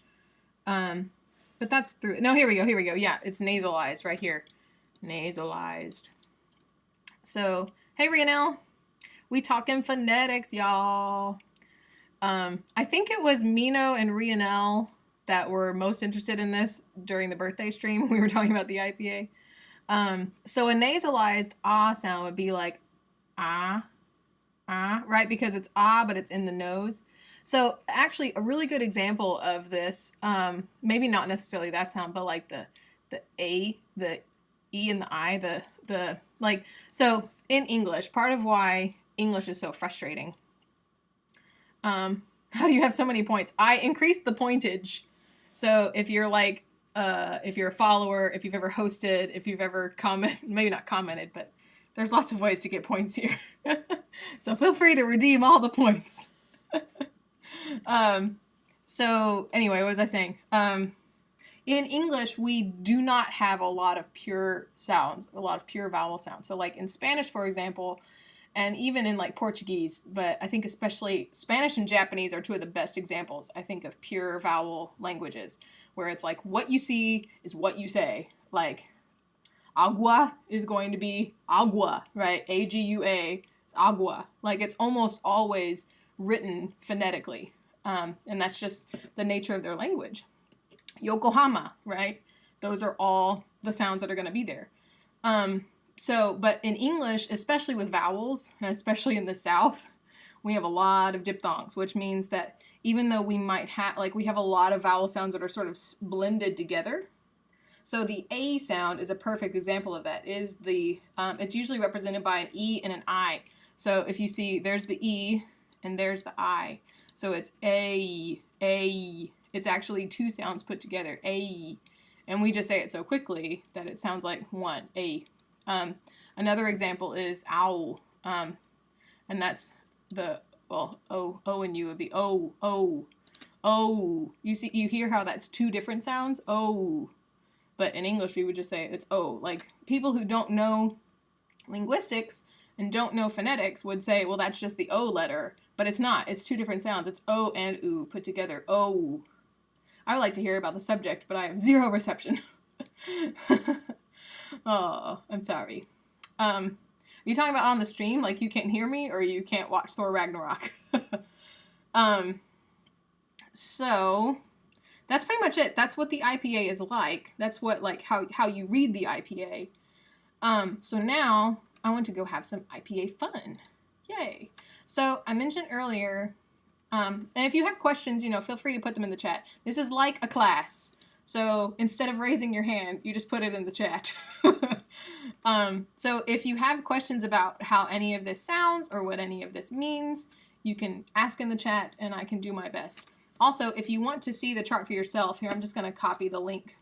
But that's through. No, here we go. Here we go. Yeah, it's nasalized right here. Nasalized. So, hey, Rionel. We talking phonetics, y'all. I think it was Mino and Rionel that were most interested in this during the birthday stream when we were talking about the IPA. So a nasalized ah sound would be like ah, right? Because it's ah, but it's in the nose. So actually a really good example of this, maybe not necessarily that sound, but like the A, the E and the I, the like, so in English, part of why English is so frustrating. How do you have so many points? I increased the pointage. So if you're like, if you're a follower, if you've ever hosted, if you've ever commented, maybe not commented, but there's lots of ways to get points here. So feel free to redeem all the points. So anyway, what was I saying? In English, we do not have a lot of pure sounds, a lot of pure vowel sounds. So like in Spanish, for example, and even in like Portuguese, but I think especially Spanish and Japanese are two of the best examples, I think, of pure vowel languages, where it's like what you see is what you say. Like agua is going to be agua, right? A-G-U-A, it's agua. Like it's almost always written phonetically. And that's just the nature of their language. Yokohama, right? Those are all the sounds that are going to be there. So, but in English, especially with vowels, and especially in the South, we have a lot of diphthongs, which means that even though we might have, like we have a lot of vowel sounds that are sort of blended together. So the A sound is a perfect example of that. Is the, it's usually represented by an E and an I. So if you see, there's the E and there's the I. So it's A. It's actually two sounds put together, A. And we just say it so quickly that it sounds like one, A. Another example is ow, and that's the, well, O and U would be O. You see, you hear how that's two different sounds, O. But in English, we would just say it's O. Like people who don't know linguistics and don't know phonetics would say, well, that's just the O letter, but it's not. It's two different sounds. It's O and U put together, O. I would like to hear about the subject, but I have zero reception. Oh, I'm sorry. Are you talking about on the stream, like you can't hear me, or you can't watch Thor Ragnarok? So that's pretty much it. That's what the IPA is like. That's what, like, how you read the IPA. So now I want to go have some IPA fun. Yay. So I mentioned earlier, and if you have questions, you know, feel free to put them in the chat. This is like a class. So instead of raising your hand, you just put it in the chat. So if you have questions about how any of this sounds or what any of this means, you can ask in the chat and I can do my best. Also, if you want to see the chart for yourself, here I'm just going to copy the link.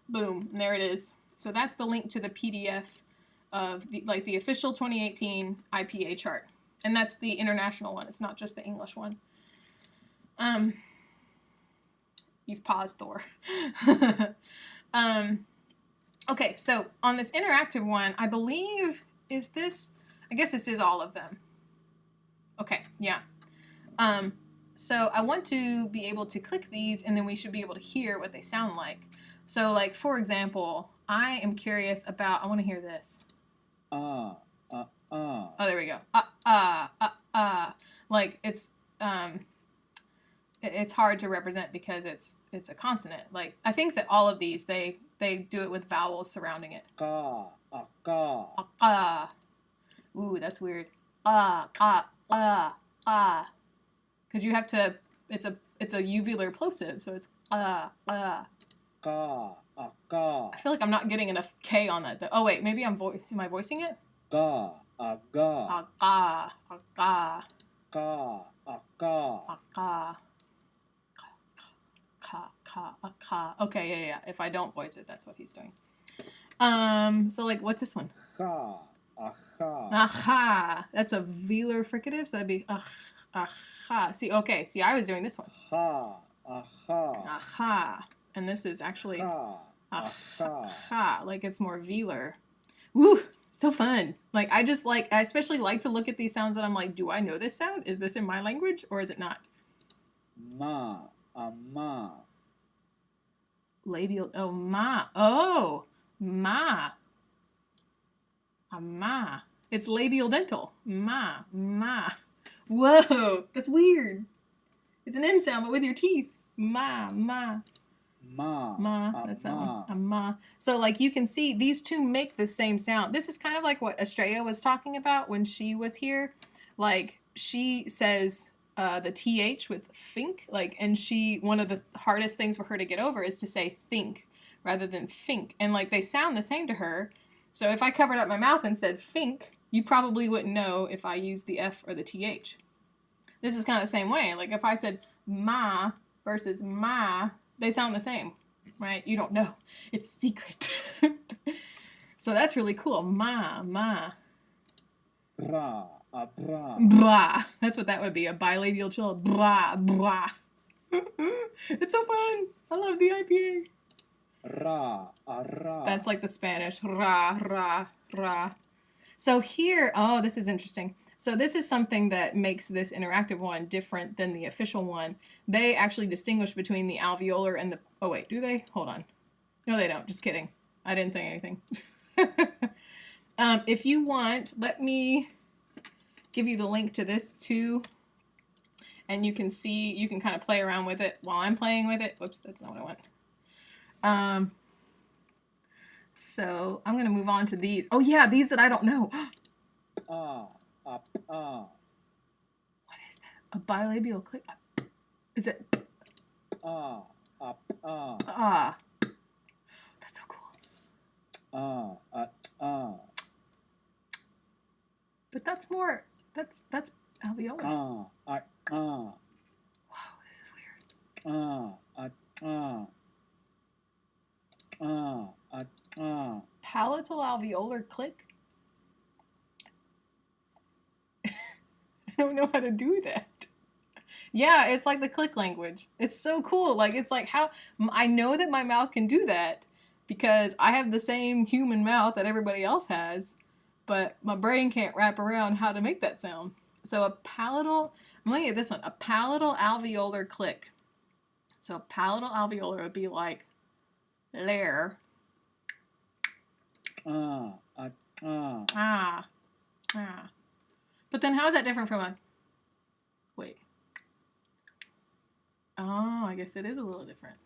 Boom, and there it is. So that's the link to the PDF of the official 2018 IPA chart. And that's the international one. It's not just the English one. You've paused, Thor. Okay, so on this interactive one, I believe, is this, I guess this is all of them. Okay, yeah. So I want to be able to click these and then we should be able to hear what they sound like. So like, for example, I am curious about, I want to hear this. Oh, there we go. Like it's hard to represent because it's a consonant. Like I think that all of these they do it with vowels surrounding it. Ooh, that's weird. Because you have to. It's it's a uvular plosive, so it's Ka, I feel like I'm not getting enough K on that though. Oh wait, maybe am I voicing it? Ka, Ka, ka, Ka, ka. Okay, yeah. If I don't voice it, that's what he's doing. So like, what's this one? Ha, aha. Aha. That's a velar fricative, so that'd be aha. See, okay. See, I was doing this one. Ha, aha. Aha. And this is actually Ha, aha. aha. Like it's more velar. Woo! So fun. Like I especially like to look at these sounds and I'm like, do I know this sound? Is this in my language or is it not? Ma, ama. Labial. Oh, ma. Oh, ma. Ma. It's labial dental. Ma. Whoa, that's weird. It's an M sound, but with your teeth. Ma. That's that one. A ma. So like you can see these two make the same sound. This is kind of like what Estrella was talking about when she was here. Like she says the TH with think, like, and one of the hardest things for her to get over is to say think rather than think. And like they sound the same to her. So if I covered up my mouth and said think, you probably wouldn't know if I used the F or the TH. This is kind of the same way. Like if I said ma versus ma, they sound the same, right? You don't know. It's secret. So that's really cool. Ma. Bra, bra. Blah. That's what that would be. A bilabial chill. Blah. It's so fun. I love the IPA. Ra, ra. That's like the Spanish. Ra. So here, oh, this is interesting. So this is something that makes this interactive one different than the official one. They actually distinguish between the alveolar and the, oh wait, do they? Hold on. No, they don't. Just kidding. I didn't say anything. If you want, let me give you the link to this too. And you can see, you can kind of play around with it while I'm playing with it. Whoops, that's not what I want. So I'm going to move on to these. Oh yeah, these that I don't know. What is that? A bilabial click? Is it? That's so cool. But that's more, that's alveolar. Wow, this is weird. Palatal alveolar click? I don't know how to do that. Yeah, it's like the click language. It's so cool. Like, it's like how I know that my mouth can do that because I have the same human mouth that everybody else has, but my brain can't wrap around how to make that sound. So a palatal, I'm looking at this one, a palatal alveolar click. So palatal alveolar would be like lair. But then how is that different from a, wait. Oh, I guess it is a little different.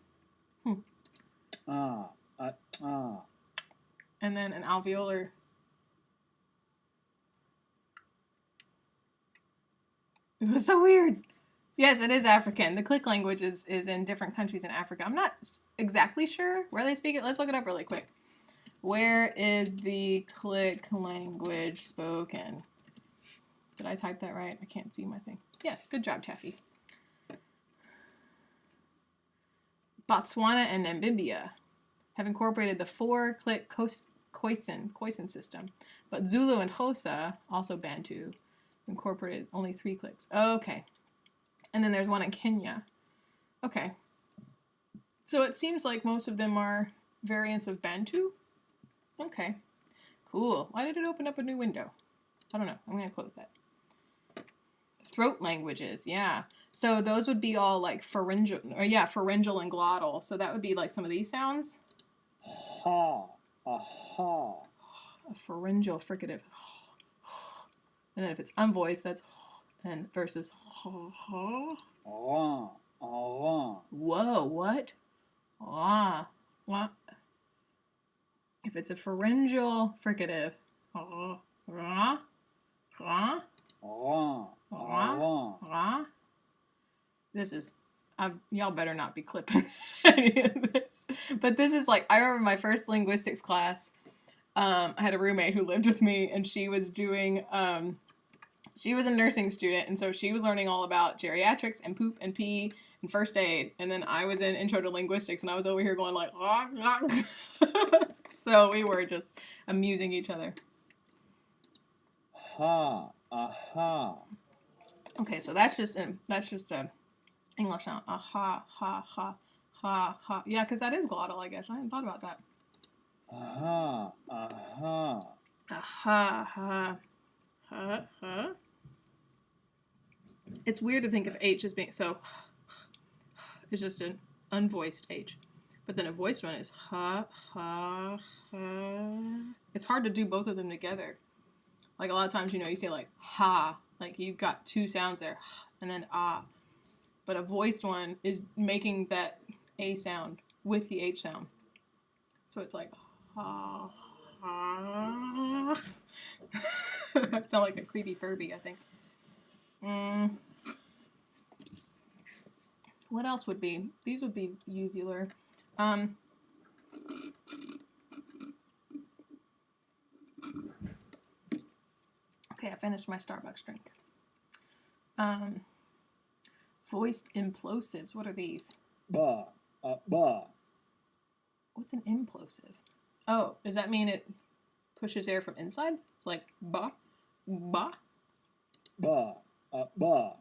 And then an alveolar. It was so weird. Yes, it is African. The click language is in different countries in Africa. I'm not exactly sure where they speak it. Let's look it up really quick. Where is the click language spoken? Did I type that right? I can't see my thing. Yes, good job, Taffy. Botswana and Namibia have incorporated the 4-click Khoisan system, but Zulu and Xhosa, also Bantu, incorporated only 3 clicks. Okay. And then there's one in Kenya. Okay. So it seems like most of them are variants of Bantu. Okay. Cool. Why did it open up a new window? I don't know. I'm going to close that. Throat languages, yeah. So those would be all like pharyngeal, or yeah, pharyngeal and glottal. So that would be like some of these sounds. Ha, aha. A pharyngeal fricative. And then if it's unvoiced, that's and versus Whoa, what? What? If it's a pharyngeal fricative, this is y'all better not be clipping any of this. But this is like, I remember my first linguistics class. I had a roommate who lived with me, and she was doing, she was a nursing student, and so she was learning all about geriatrics and poop and pee and first aid. And then I was in intro to linguistics, and I was over here going like, so we were just amusing each other. Ha, aha. Okay, so that's just a English sound. Aha, ha, ha, ha, ha. Yeah, because that is glottal, I guess. I hadn't thought about that. Aha, aha. Aha, ha, ha, ha. It's weird to think of H as being so. It's just an unvoiced H, but then a voiced one is ha, ha, ha. It's hard to do both of them together. Like a lot of times, you know, you say like ha, like you've got two sounds there, and then ah. But a voiced one is making that A sound with the H sound. So it's like ha, ha. I sound like a creepy Furby, I think. What else would be? These would be uvular. Okay, I finished my Starbucks drink. Voiced implosives. What are these? Ba, ba. What's an implosive? Oh, does that mean it pushes air from inside? It's like ba, ba? Ba, ba.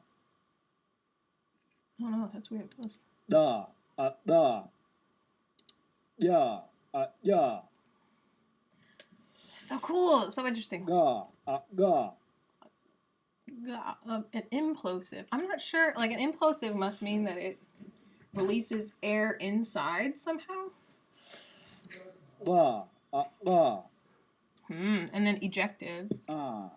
Oh no, that's weird. Let's... Da, da. Ya, ya. So cool. So interesting. Ga, ga. An implosive. I'm not sure. Like an implosive must mean that it releases air inside somehow. Ba, ba. And then ejectives. Ah.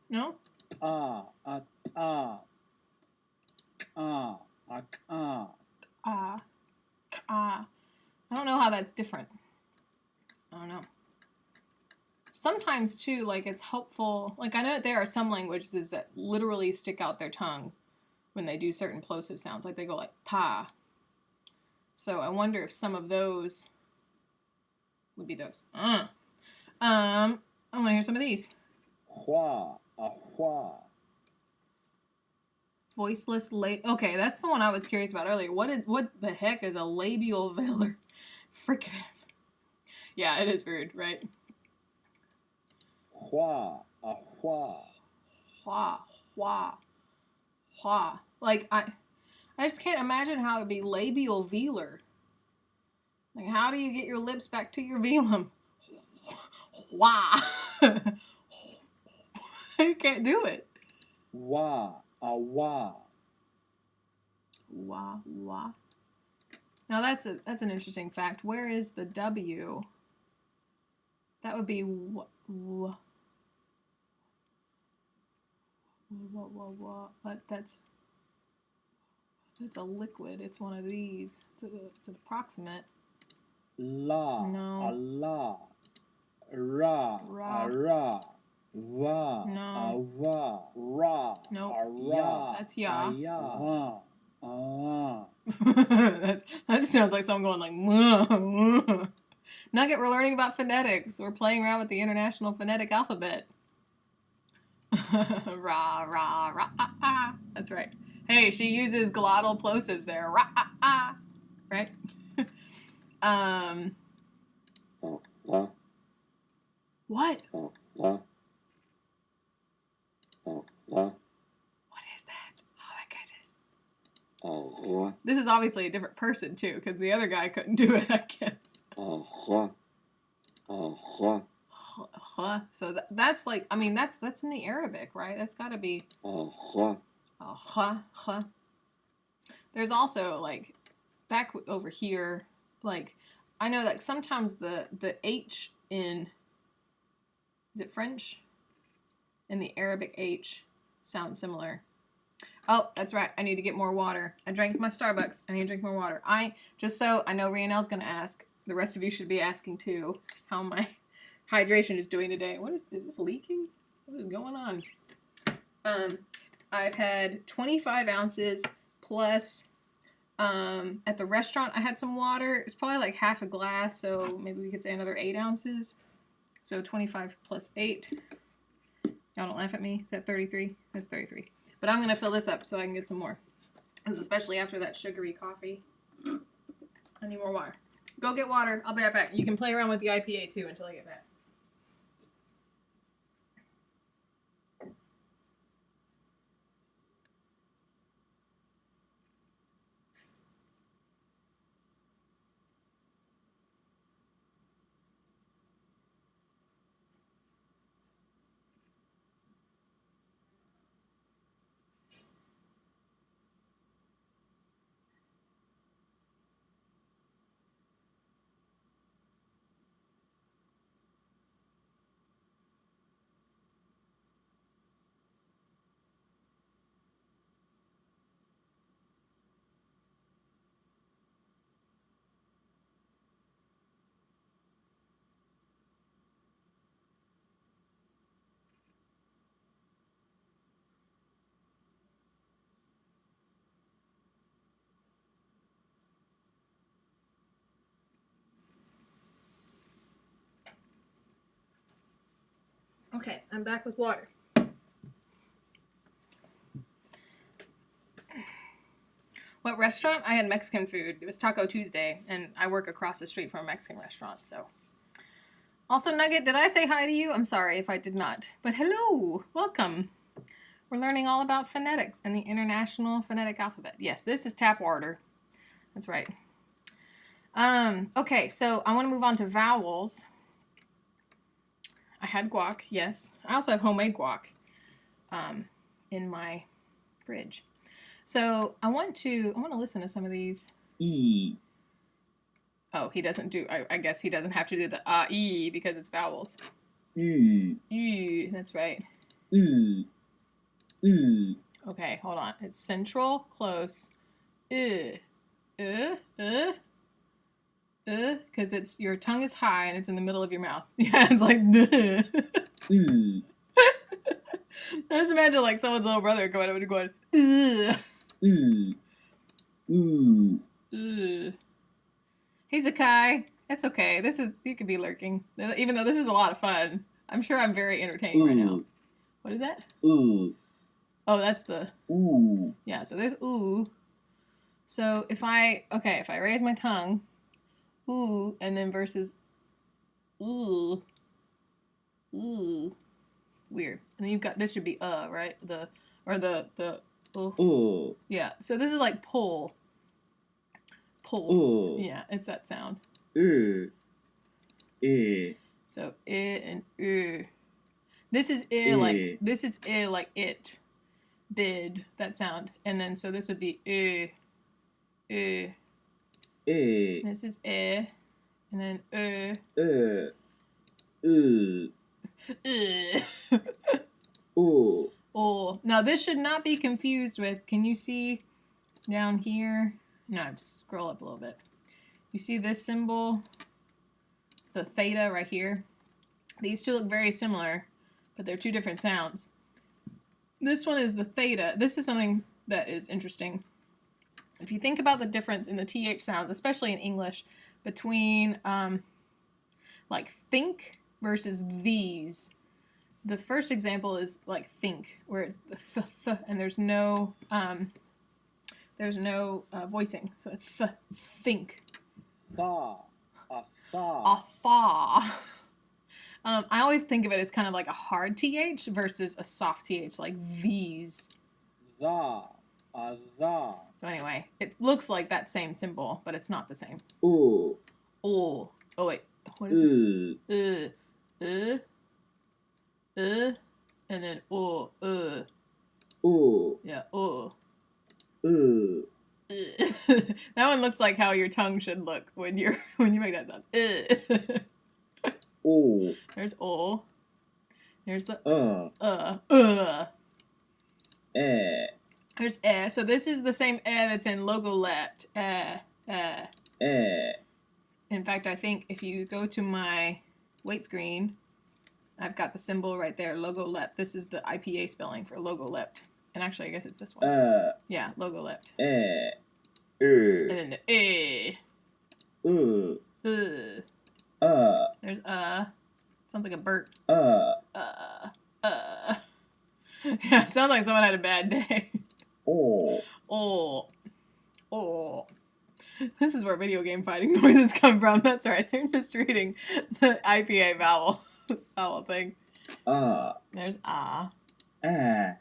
No? I don't know how that's different. I don't know. Sometimes too, like it's helpful. Like I know that there are some languages that literally stick out their tongue when they do certain plosive sounds. Like they go like pa. So I wonder if some of those would be those. I want to hear some of these. Hua, hua. Voiceless Okay, that's the one I was curious about earlier. What the heck is a labial velar fricative? Yeah, it is weird, right? Hua, hua. Hua, hua, hua. Like I just can't imagine how it'd be labial velar. Like how do you get your lips back to your velum? Wah. You can't do it. Wa, wa. Wah, wah. Now that's an interesting fact. Where is the W? That would be but that's a liquid. It's one of these. It's an approximate. La, No. la. Ra, ra. Va, No. va. Ra, Nope. ra. That's ya. Ya. That just sounds like someone going like, mwah. Nugget, we're learning about phonetics. We're playing around with the International Phonetic Alphabet. Ra, ra, ra, ah, ah. That's right. Hey, she uses glottal plosives there. Ra, ah, ah. Right? What? What is that? Oh my goodness. This is obviously a different person too, because the other guy couldn't do it, I guess. So that's like, I mean, that's in the Arabic, right? That's got to be. There's also like back over here, like I know that sometimes the H in, is it French? And the Arabic H sound similar. Oh, that's right. I need to get more water. I drank my Starbucks. I need to drink more water. Just so I know Rhiannelle's going to ask, the rest of you should be asking too, how my hydration is doing today. What is this leaking? What is going on? I've had 25 ounces plus, at the restaurant I had some water. It's probably like half a glass, so maybe we could say another 8 ounces. So 25 plus 8. Y'all don't laugh at me. Is that 33? That's 33. But I'm going to fill this up so I can get some more. Especially after that sugary coffee. I need more water. Go get water. I'll be right back. You can play around with the IPA too until I get back. Okay, I'm back with water. What restaurant? I had Mexican food. It was Taco Tuesday, and I work across the street from a Mexican restaurant, so. Also, Nugget, did I say hi to you? I'm sorry if I did not. But hello, welcome. We're learning all about phonetics and the International Phonetic Alphabet. Yes, this is tap water. That's right. Okay, so I want to move on to vowels. I had guac, yes. I also have homemade guac in my fridge. So I want to listen to some of these. E. Oh, he doesn't do, I guess he doesn't have to do the E because it's vowels. U. That's right. U. U. Okay, hold on. It's central, close. Because it's, your tongue is high and it's in the middle of your mouth. Yeah, it's like, U. I just imagine like someone's little brother going over and going, U. U. Hey, Zakai. It's okay. You could be lurking. Even though this is a lot of fun. I'm sure I'm very entertaining right now. What is that? U. Oh, that's the... Ooh. Yeah, so there's ooh. So if I raise my tongue, ooh, and then versus ooh, ooh. Weird. And then you've got, this should be right? The Ooh. Yeah, so this is like pull. Pull. Ooh. Yeah, it's that sound. So and This is like it. Bid, that sound. And then so this would be This is and then Ooh. Oh. Now this should not be confused with, can you see down here? No, just scroll up a little bit. You see this symbol? The theta right here? These two look very similar, but they're two different sounds. This one is the theta. This is something that is interesting. If you think about the difference in the TH sounds, especially in English, between like think versus these. The first example is like think, where it's the th, and there's no voicing. So it's think. Thaw. A thaw. A thaw. I always think of it as kind of like a hard TH versus a soft TH, like these. Thaw. A thaw. So anyway, it looks like that same symbol, but it's not the same. Ooh. Oh. Oh wait. What is it? And then Ooh. Yeah, Ooh. That one looks like how your tongue should look when you make that sound. Ooh. There's There's the There's So this is the same that's in Logolept. In fact, I think if you go to my weight screen, I've got the symbol right there, Logolept. This is the IPA spelling for Logolept. And actually, I guess it's this one. Yeah, Logolept. And then the There's sounds like a burp. Yeah, it sounds like someone had a bad day. Oh. This is where video game fighting noises come from. That's right. They're just reading the IPA vowel thing. There's eh.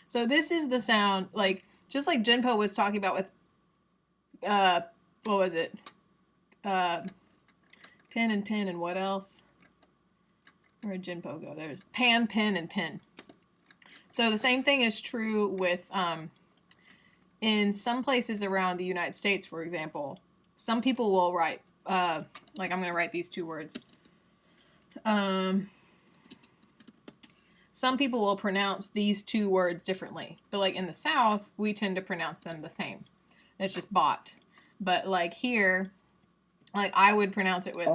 So this is the sound, like, just like Jinpo was talking about with, what was it? Pin and what else? Where'd Jinpo go? There's pan, pin, and pin. So the same thing is true with, in some places around the United States, for example, some people will write, like I'm going to write these two words. Some people will pronounce these two words differently. But like in the South, we tend to pronounce them the same. It's just bought. But like here, like I would pronounce it with,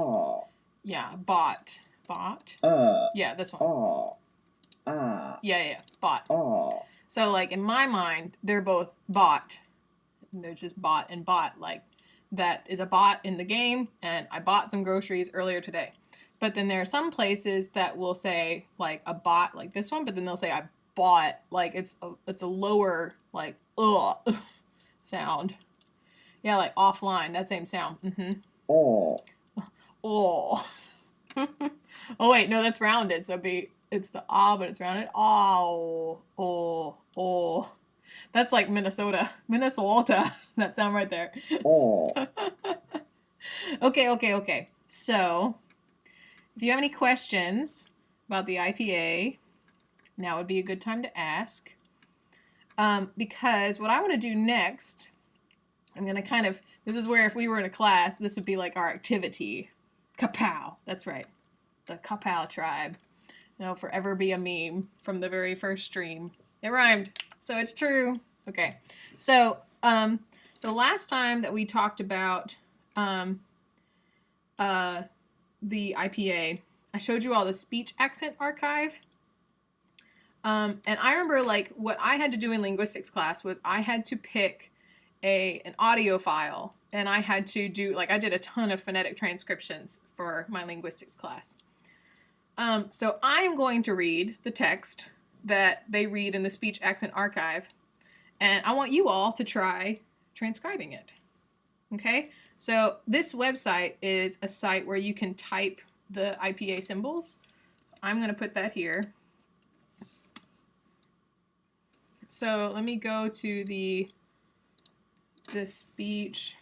yeah, bought. Bought? Yeah, this one. Yeah, bought. So like in my mind, they're both bought. They're just bought and bought. Like that is a bot in the game, and I bought some groceries earlier today. But then there are some places that will say like a bot like this one, but then they'll say I bought, like it's a lower like sound. Yeah, like offline, that same sound. Oh wait, no, that's rounded. So it's the but it's rounded. Oh. That's like Minnesota. That sound right there. Okay. So if you have any questions about the IPA, now would be a good time to ask. Because what I want to do next, I'm going to kind of, this is where if we were in a class, this would be like our activity. Kapow. That's right. The Kapow tribe. Forever be a meme from the very first stream. It rhymed. So it's true. Okay. So the last time that we talked about the IPA, I showed you all the speech accent archive. And I remember like what I had to do in linguistics class was I had to pick an audio file, and I had to do, like I did a ton of phonetic transcriptions for my linguistics class. So I'm going to read the text that they read in the speech accent archive, and I want you all to try transcribing it. Okay? So this website is a site where you can type the IPA symbols. So I'm going to put that here. So let me go to the speech.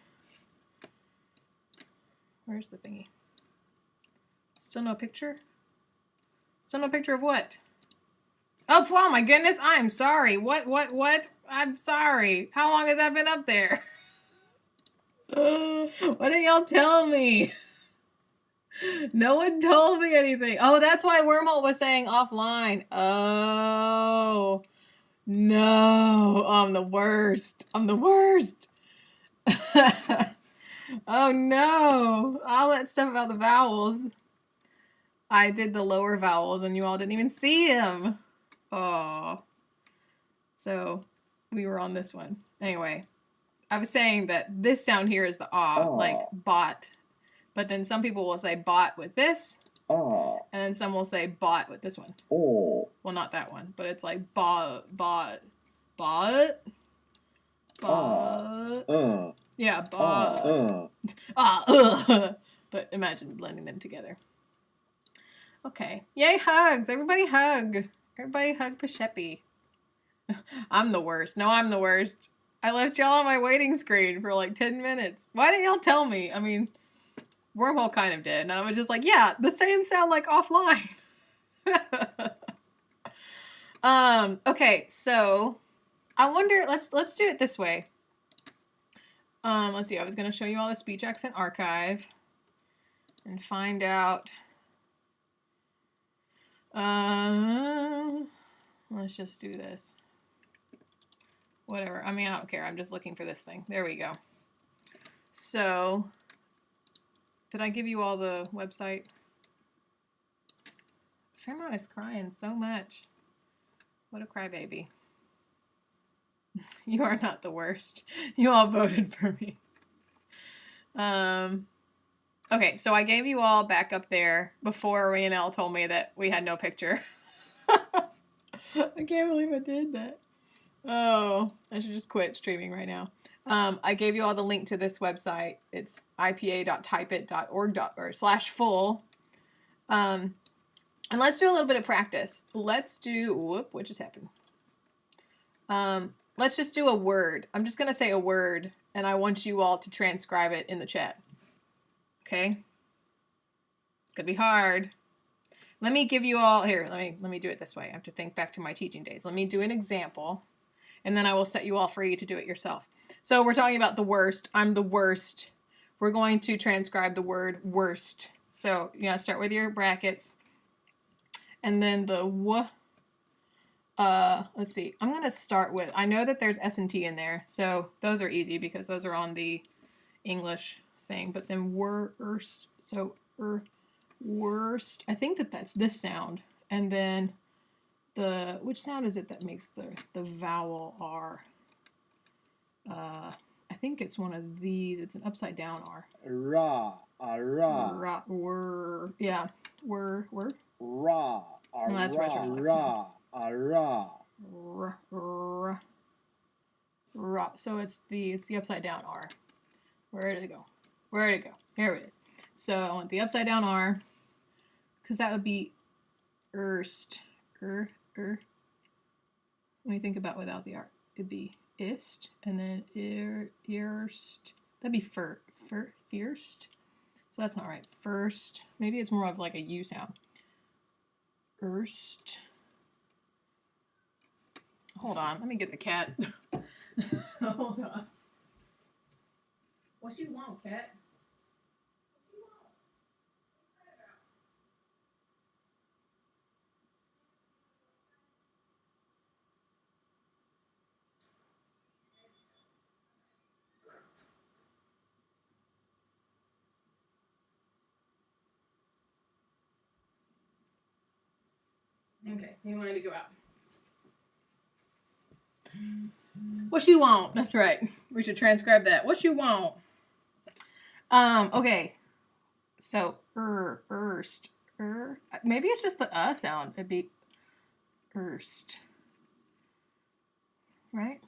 Where's the thingy? Still no picture? Still no picture of what? Oh, wow, my goodness, I'm sorry. What? I'm sorry. How long has that been up there? What didn't y'all tell me? No one told me anything. Oh, that's why Wormhole was saying offline. Oh, no. I'm the worst. Oh, no. All that stuff about the vowels. I did the lower vowels and you all didn't even see them. Oh. So we were on this one. Anyway, I was saying that this sound here is the like bot. But then some people will say bot with this. And then some will say bot with this one. Well, not that one, but it's like bot. Yeah, bot. But imagine blending them together. Okay. Yay, hugs. Everybody hug. Everybody hug Pashepi. I'm the worst. No, I'm the worst. I left y'all on my waiting screen for like 10 minutes. Why didn't y'all tell me? I mean, Wormhole kind of did. And I was just like, yeah, the same sound like offline. Okay, so I wonder, let's do it this way. Let's see, I was going to show you all the speech accent archive and find out. Let's just do this. whatever. I mean, I don't care. I'm just looking for this thing. There we go. So, did I give you all the website? Fairmont is crying so much. What a crybaby. You are not the worst. You all voted for me. Okay, so I gave you all back up there before Rhianelle told me that we had no picture. I can't believe I did that. Oh, I should just quit streaming right now. I gave you all the link to this website. It's ipa.typeit.org/full. And let's do a little bit of practice. Let's do, whoop, what just happened? Let's just do a word. I'm just going to say a word, and I want you all to transcribe it in the chat. Okay? It's going to be hard. Let me give you all, here, let me do it this way. I have to think back to my teaching days. Let me do an example, and then I will set you all free to do it yourself. So we're talking about the worst. I'm the worst. We're going to transcribe the word worst. So you gotta start with your brackets. And then the w. Let's see. I'm going to start with, I know that there's S and T in there. So those are easy because those are on the English thing. But then worst. So worst. I think that that's this sound. And then which sound is it that makes the vowel R? I think it's one of these. It's an upside down R. Ra. Ra. Yeah. Were. Ra. No, that's retroflex. Ra. Ra. So it's the upside down R. Where did it go? Where did it go? Here it is. So I want the upside down R, because that would be erst. When you think about without the R, it'd be ist, and then erst. That'd be first. So that's not right. First. Maybe it's more of like a U sound. Erst. Hold on. Let me get the cat. Hold on. What you want, cat? Okay, he wanted to go out. What you want? That's right. We should transcribe that. What you want? Okay. So, erst. Maybe it's just the sound. It'd be erst. Right?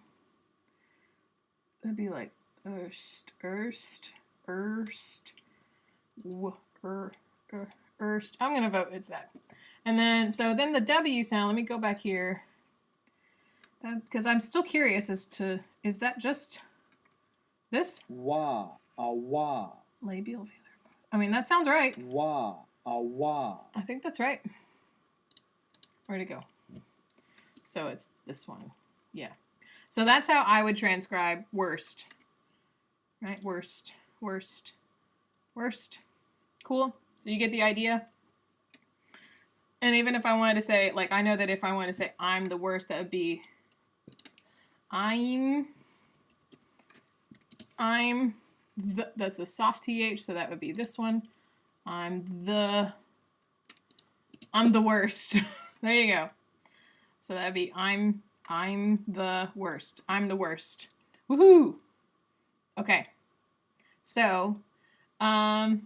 It'd be like erst. Erst. I'm gonna vote it's that. And then, so then the W sound, let me go back here. Because I'm still curious as to, is that just this? Wa. Labial velar. I mean, that sounds right. Wa. I think that's right. Where'd it go? So it's this one. Yeah. So that's how I would transcribe worst. Right? Worst. Cool. So you get the idea? And even if I wanted to say, like, I know that if I wanted to say I'm the worst, that would be that's a soft TH, so that would be this one. I'm the worst. There you go. So that'd be I'm the worst. I'm the worst. Woohoo! Okay. So, let's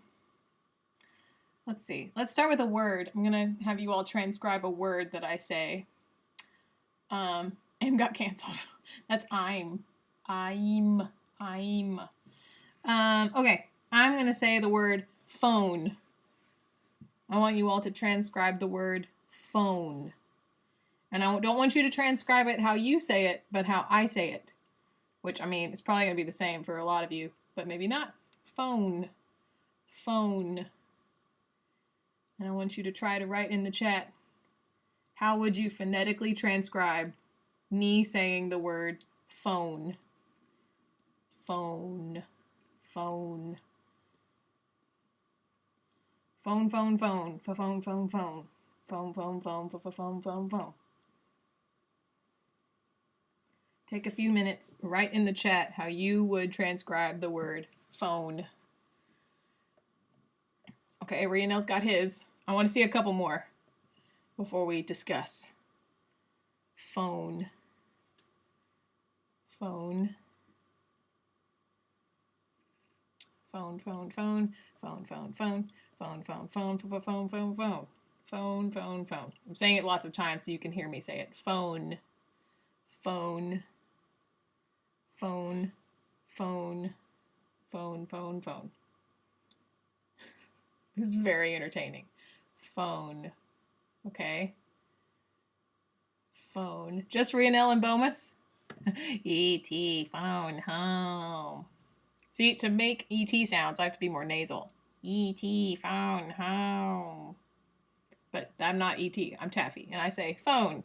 see. Let's start with a word. I'm gonna have you all transcribe a word that I say. M got canceled. That's I'm. Okay. I'm gonna say the word phone. I want you all to transcribe the word phone. And I don't want you to transcribe it how you say it, but how I say it. Which, I mean, it's probably gonna be the same for a lot of you, but maybe not. Phone. And I want you to try to write in the chat, how would you phonetically transcribe me saying the word phone? Phone. Phone. Phone, phone, phone. Phone, phone, phone. Phone, phone, phone. Phone, phone, phone, phone. Take a few minutes, write in the chat how you would transcribe the word phone. Okay, Rionel's got his. I want to see a couple more before we discuss. Phone. Phone. Phone, phone, phone, phone, phone, phone, phone, phone, phone, phone, phone, phone, phone, phone, phone, phone. I'm saying it lots of times so you can hear me say it. Phone, phone, phone, phone, phone, phone, phone. This is very entertaining. Phone. Okay. Phone. Just Rionel and Bomas? E.T. phone home. See, to make E.T. sounds, I have to be more nasal. E.T. phone home. But I'm not E.T. I'm Taffy, and I say phone.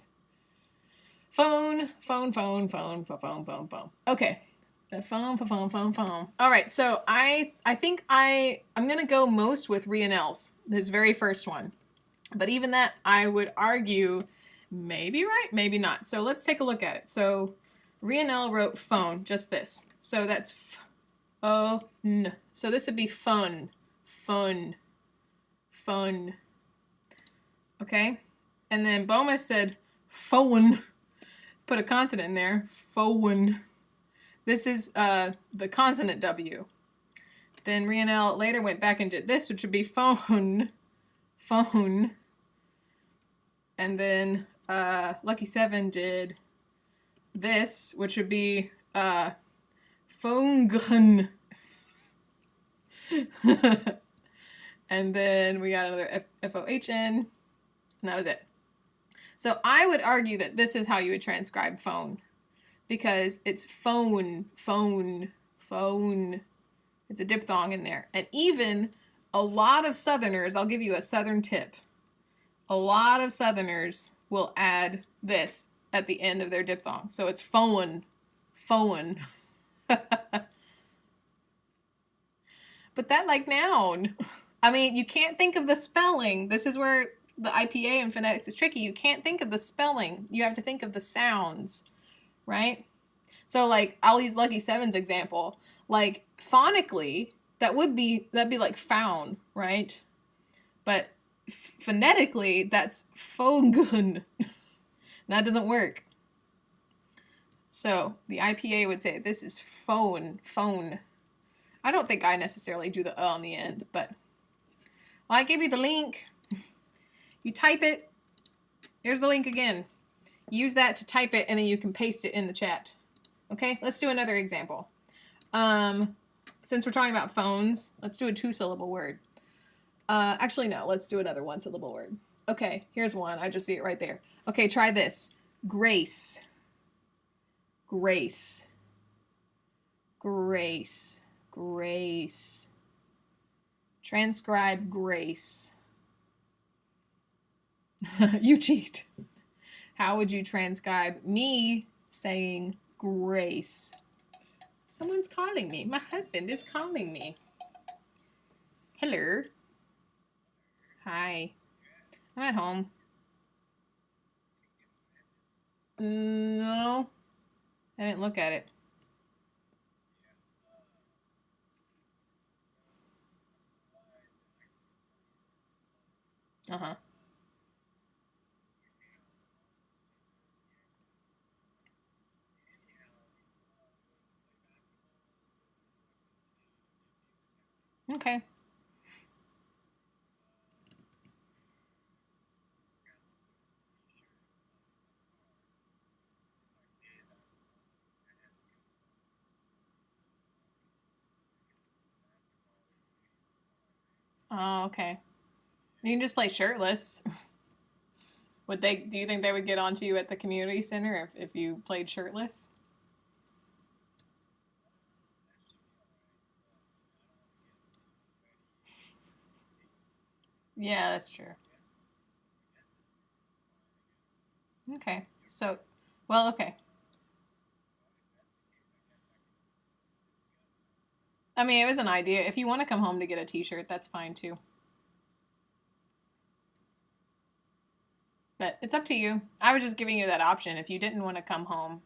Phone, phone, phone, phone, phone, phone, phone. Okay. The phone, phone, phone, phone. All right, so I think I'm going to go most with Rionel's, his very first one. But even that, I would argue, maybe right, maybe not. So let's take a look at it. So Rionel wrote phone, just this. So that's phone. So this would be fun, fun, fun. Okay? And then Boma said phone. Put a consonant in there. Phone. This is the consonant W. Then Rionel later went back and did this, which would be phone. Phone. And then Lucky 7 did this, which would be phone. And then we got another F-O-H-N, and that was it. So I would argue that this is how you would transcribe phone, because it's phone, phone, phone. It's a diphthong in there. And even a lot of Southerners, I'll give you a Southern tip. A lot of Southerners will add this at the end of their diphthong. So it's phone, phone. But that like noun. I mean, you can't think of the spelling. This is where the IPA and phonetics is tricky. You can't think of the spelling. You have to think of the sounds, right? So like, I'll use Lucky 7's example. Like, phonically, that'd be like found, right? But phonetically, that's fogun. That doesn't work. So the IPA would say this is phone, phone. I don't think I necessarily do the on the end, but well, I gave you the link. You type it. There's the link again. Use that to type it, and then you can paste it in the chat. Okay, let's do another example. Since we're talking about phones, let's do a 2-syllable word. Actually, no, let's do another 1-syllable word. Okay, here's one. I just see it right there. Okay, try this. Grace. Grace. Grace. Grace. Transcribe grace. You cheat. How would you transcribe me saying grace? Someone's calling me. My husband is calling me. Hello. Hi. I'm at home. No. I didn't look at it. Uh-huh. Okay. Oh, okay. You can just play shirtless. Do you think they would get onto you at the community center if you played shirtless? Yeah, that's true. Okay. So, well, okay. I mean, it was an idea. If you want to come home to get a t-shirt, that's fine too. But it's up to you. I was just giving you that option if you didn't want to come home.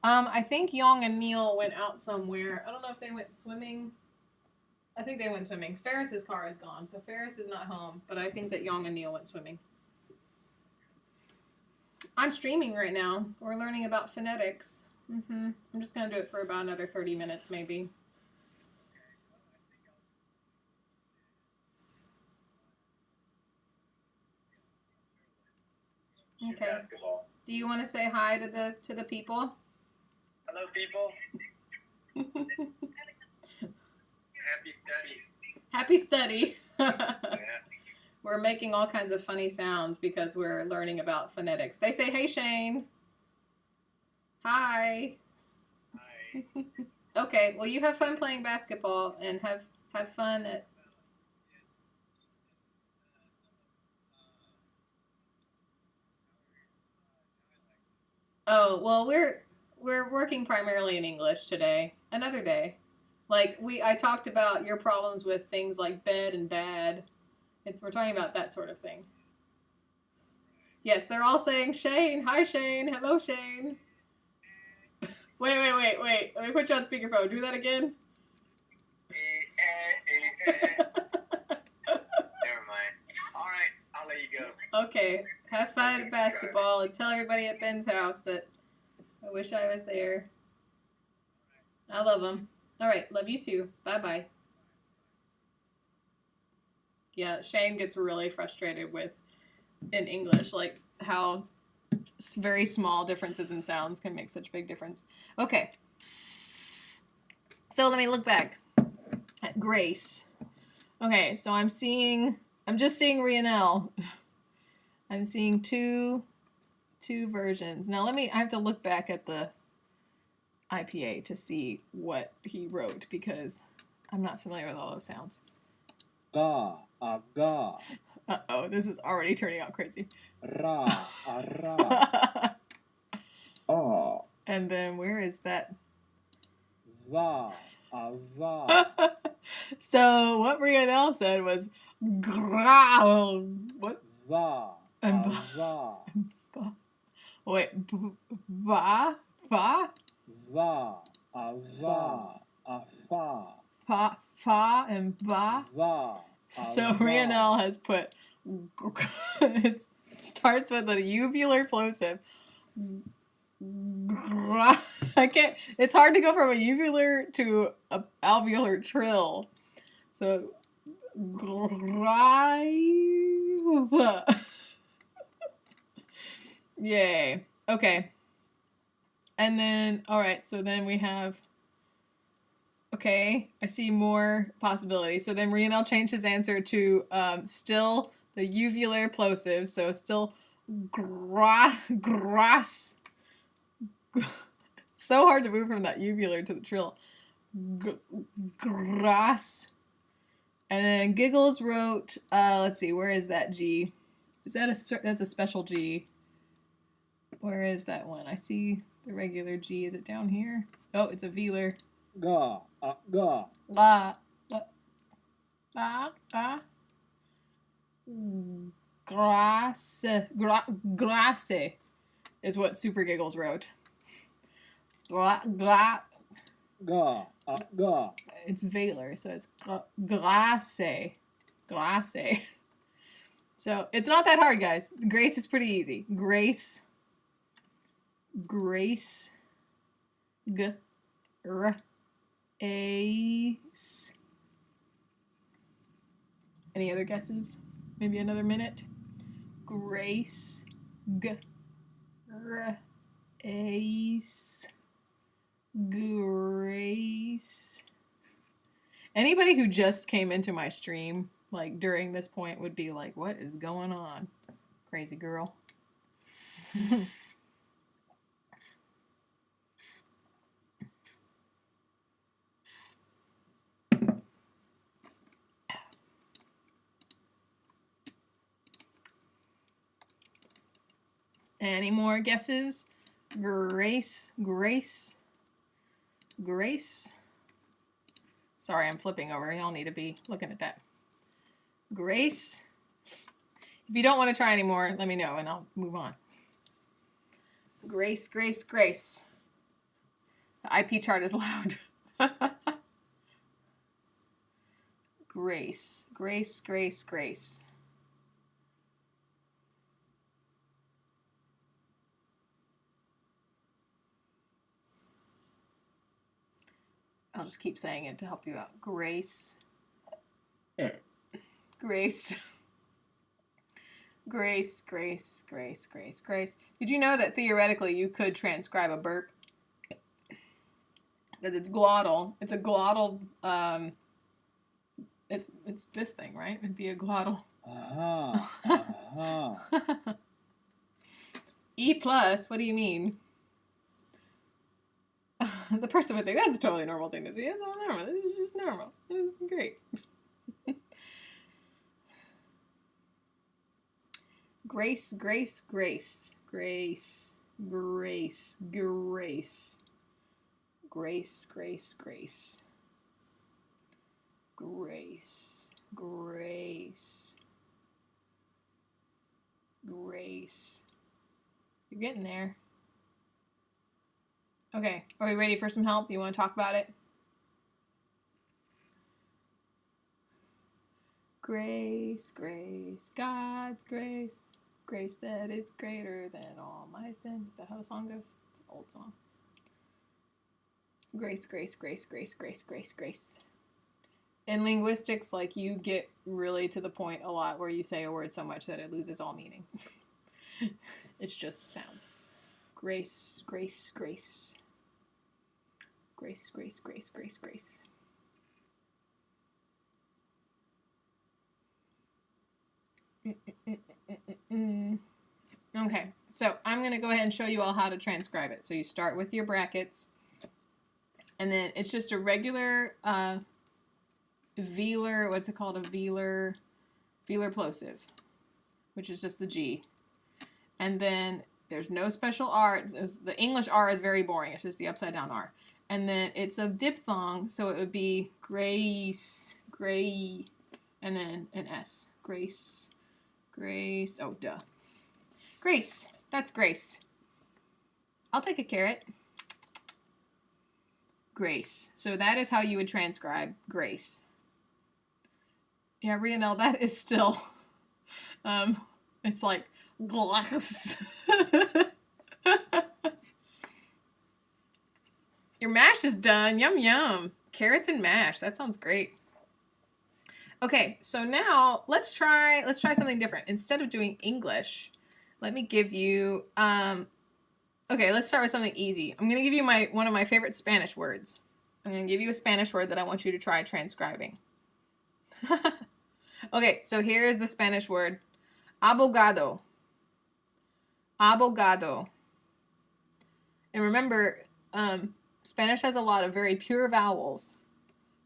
I think Young and Neil went out somewhere. I don't know if they went swimming. I think they went swimming. Ferris's car is gone, so Ferris is not home. But I think that Young and Neil went swimming. I'm streaming right now. We're learning about phonetics. I'm just going to do it for about another 30 minutes, maybe. Okay. Basketball. Do you want to say hi to the people? Hello, people. Happy study. Happy study. Yeah. We're making all kinds of funny sounds because we're learning about phonetics. They say, "Hey, Shane." Hi. Hi. Okay. Well, you have fun playing basketball and have fun at. Oh, well, we're working primarily in English today. Another day. Like I talked about your problems with things like bed and bad. We're talking about that sort of thing. Yes, they're all saying Shane. Hi, Shane. Hello, Shane. Wait. Let me put you on speakerphone. Do that again. Never mind. All right, I'll let you go. Okay. Have fun at basketball and tell everybody at Ben's house that I wish I was there. I love them. All right. Love you too. Bye-bye. Yeah, Shane gets really frustrated with, in English, like how very small differences in sounds can make such a big difference. Okay. So let me look back at Grace. Okay, so I'm just seeing Rhiannell. I'm seeing two versions. Now I have to look back at the IPA to see what he wrote because I'm not familiar with all those sounds. Ga, aga, Uh-oh, this is already turning out crazy. ra, ara, ah, And then where is that? va, ava, So what Rhiannell said was growl. What? va, And ava, wait, va, va, ava, afa, fa, and ba. va. So Rhiannell has put. It starts with a uvular plosive. I can't. It's hard to go from a uvular to a alveolar trill. So, yay. Okay. And then, all right. So then we have. Okay, I see more possibilities. So then Rhiannell changed his answer to still the uvular plosive. So still grass. It's so hard to move from that uvular to the trill. Grass. And then Giggles wrote, let's see, where is that G? That's a special G. Where is that one? I see the regular G. Is it down here? Oh, it's a velar. Ga, ga. Grasse is what Super Giggles wrote. Ga, ga. It's velar, so it's grasse. So it's not that hard, guys. Grace is pretty easy. Grace. Ace. Any other guesses? Maybe another minute. Grace. Ace. Grace. Anybody who just came into my stream, like during this point, would be like, "What is going on, crazy girl?" Any more guesses? Grace. Sorry, I'm flipping over. Y'all need to be looking at that. Grace. If you don't want to try anymore, let me know and I'll move on. Grace. The IP chart is loud. Grace, grace, grace, grace. I'll just keep saying it to help you out. Grace. Grace. Grace, grace, grace, grace, grace. Did you know that theoretically you could transcribe a burp? Because it's glottal. It's a glottal, it's this thing, right? It'd be a glottal. E+, what do you mean? The person would think that's a totally normal thing to see. It's all normal. This is just normal. This is great. Grace, grace, grace. Grace, grace, grace. Grace, grace, grace. Grace, grace. Grace. You're getting there. Okay, are we ready for some help? You want to talk about it? Grace, grace, God's grace, grace that is greater than all my sins. Is that how the song goes? It's an old song. Grace, grace, grace, grace, grace, grace, grace. In linguistics, like, you get really to the point a lot where you say a word so much that it loses all meaning. It's just sounds. Grace, grace, grace. Grace, grace, grace, grace, grace. Okay, so I'm going to go ahead and show you all how to transcribe it. So you start with your brackets, and then it's just a regular velar, what's it called? A velar plosive, which is just the G. And then there's no special R. The English R is very boring. It's just the upside down R. And then it's a diphthong, so it would be grace, gray, and then an S. Grace, grace, oh duh. Grace, that's grace. I'll take a carrot. Grace. So that is how you would transcribe grace. Yeah, Rionel, that is still, it's like glass. Your mash is done. Yum, yum. Carrots and mash. That sounds great. Okay, so now let's try something different. Instead of doing English, let me give you, okay, let's start with something easy. I'm going to give you one of my favorite Spanish words. I'm going to give you a Spanish word that I want you to try transcribing. Okay, so here is the Spanish word. Abogado. Abogado. And remember, Spanish has a lot of very pure vowels.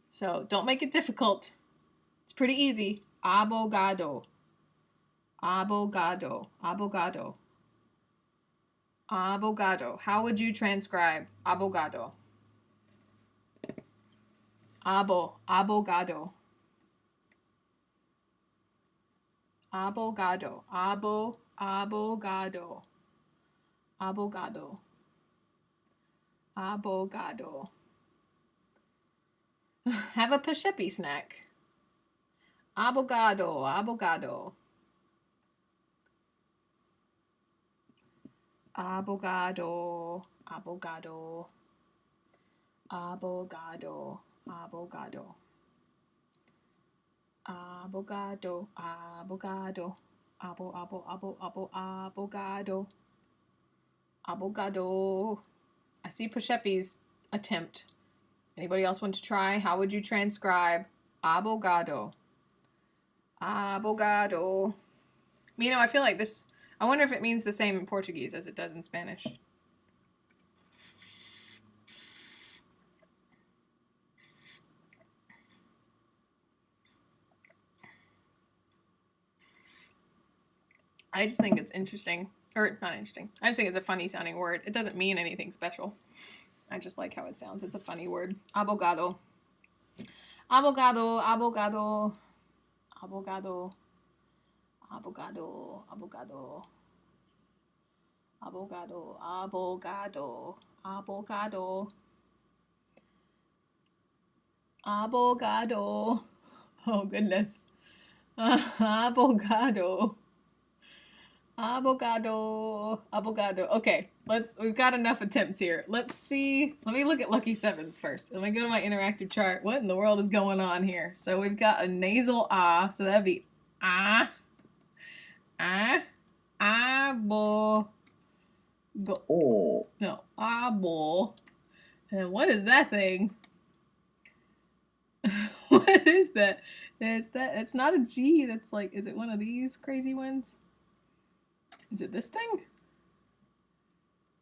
So don't make it difficult. It's pretty easy. Abogado. Abogado. Abogado. Abogado. How would you transcribe abogado? Abogado. Abogado. Abogado. Abogado. Abogado. Have a Pashepi snack. Abogado. Abogado. Abogado. Abogado. Abogado. Abogado. Abogado. Abogado. Abogado. Abogado. I see Pashepi's attempt. Anybody else want to try? How would you transcribe abogado? Abogado. You know, I feel like this, I wonder if it means the same in Portuguese as it does in Spanish. I just think it's interesting. Or, not interesting. I just think it's a funny sounding word. It doesn't mean anything special. I just like how it sounds. It's a funny word. Abogado. Abogado. Abogado. Abogado. Abogado. Abogado. Abogado. Abogado. Abogado. Abogado. Oh, goodness. Abogado. Abogado. Okay, we've got enough attempts here. Let's see. Let me look at Lucky Sevens first. Let me go to my interactive chart. What in the world is going on here? So we've got a nasal ah, so that'd be ah, abo, Oh. no, abo. And what is that thing? What is that? It's not a G. That's like, is it one of these crazy ones? Is it this thing?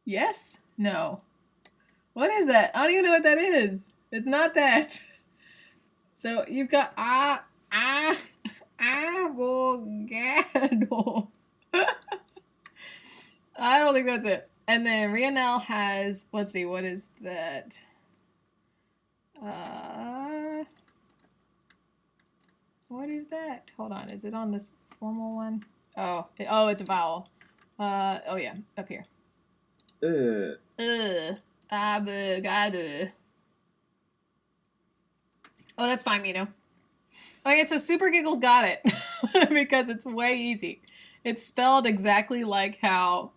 Yes? No. What is that? I don't even know what that is. It's not that. So you've got avogado. I don't think that's it. And then Rionel has, let's see, what is that? What is that? Hold on, is it on this formal one? Oh, it's a vowel. Oh yeah, up here. Abogado. Oh, that's fine, Mino. Okay, so Super Giggles got it because it's way easy. It's spelled exactly like how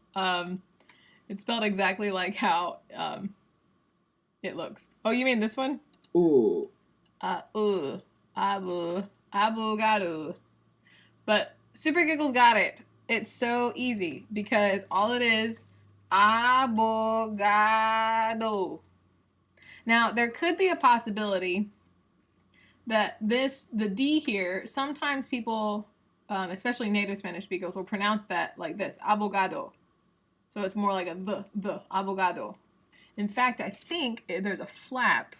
it looks. Oh, you mean this one? Ooh. Abogado. But Super Giggles got it. It's so easy because all it is, abogado. Now, there could be a possibility that the D here, sometimes people, especially native Spanish speakers, will pronounce that like this, abogado. So it's more like a the, abogado. In fact, I think there's a flap.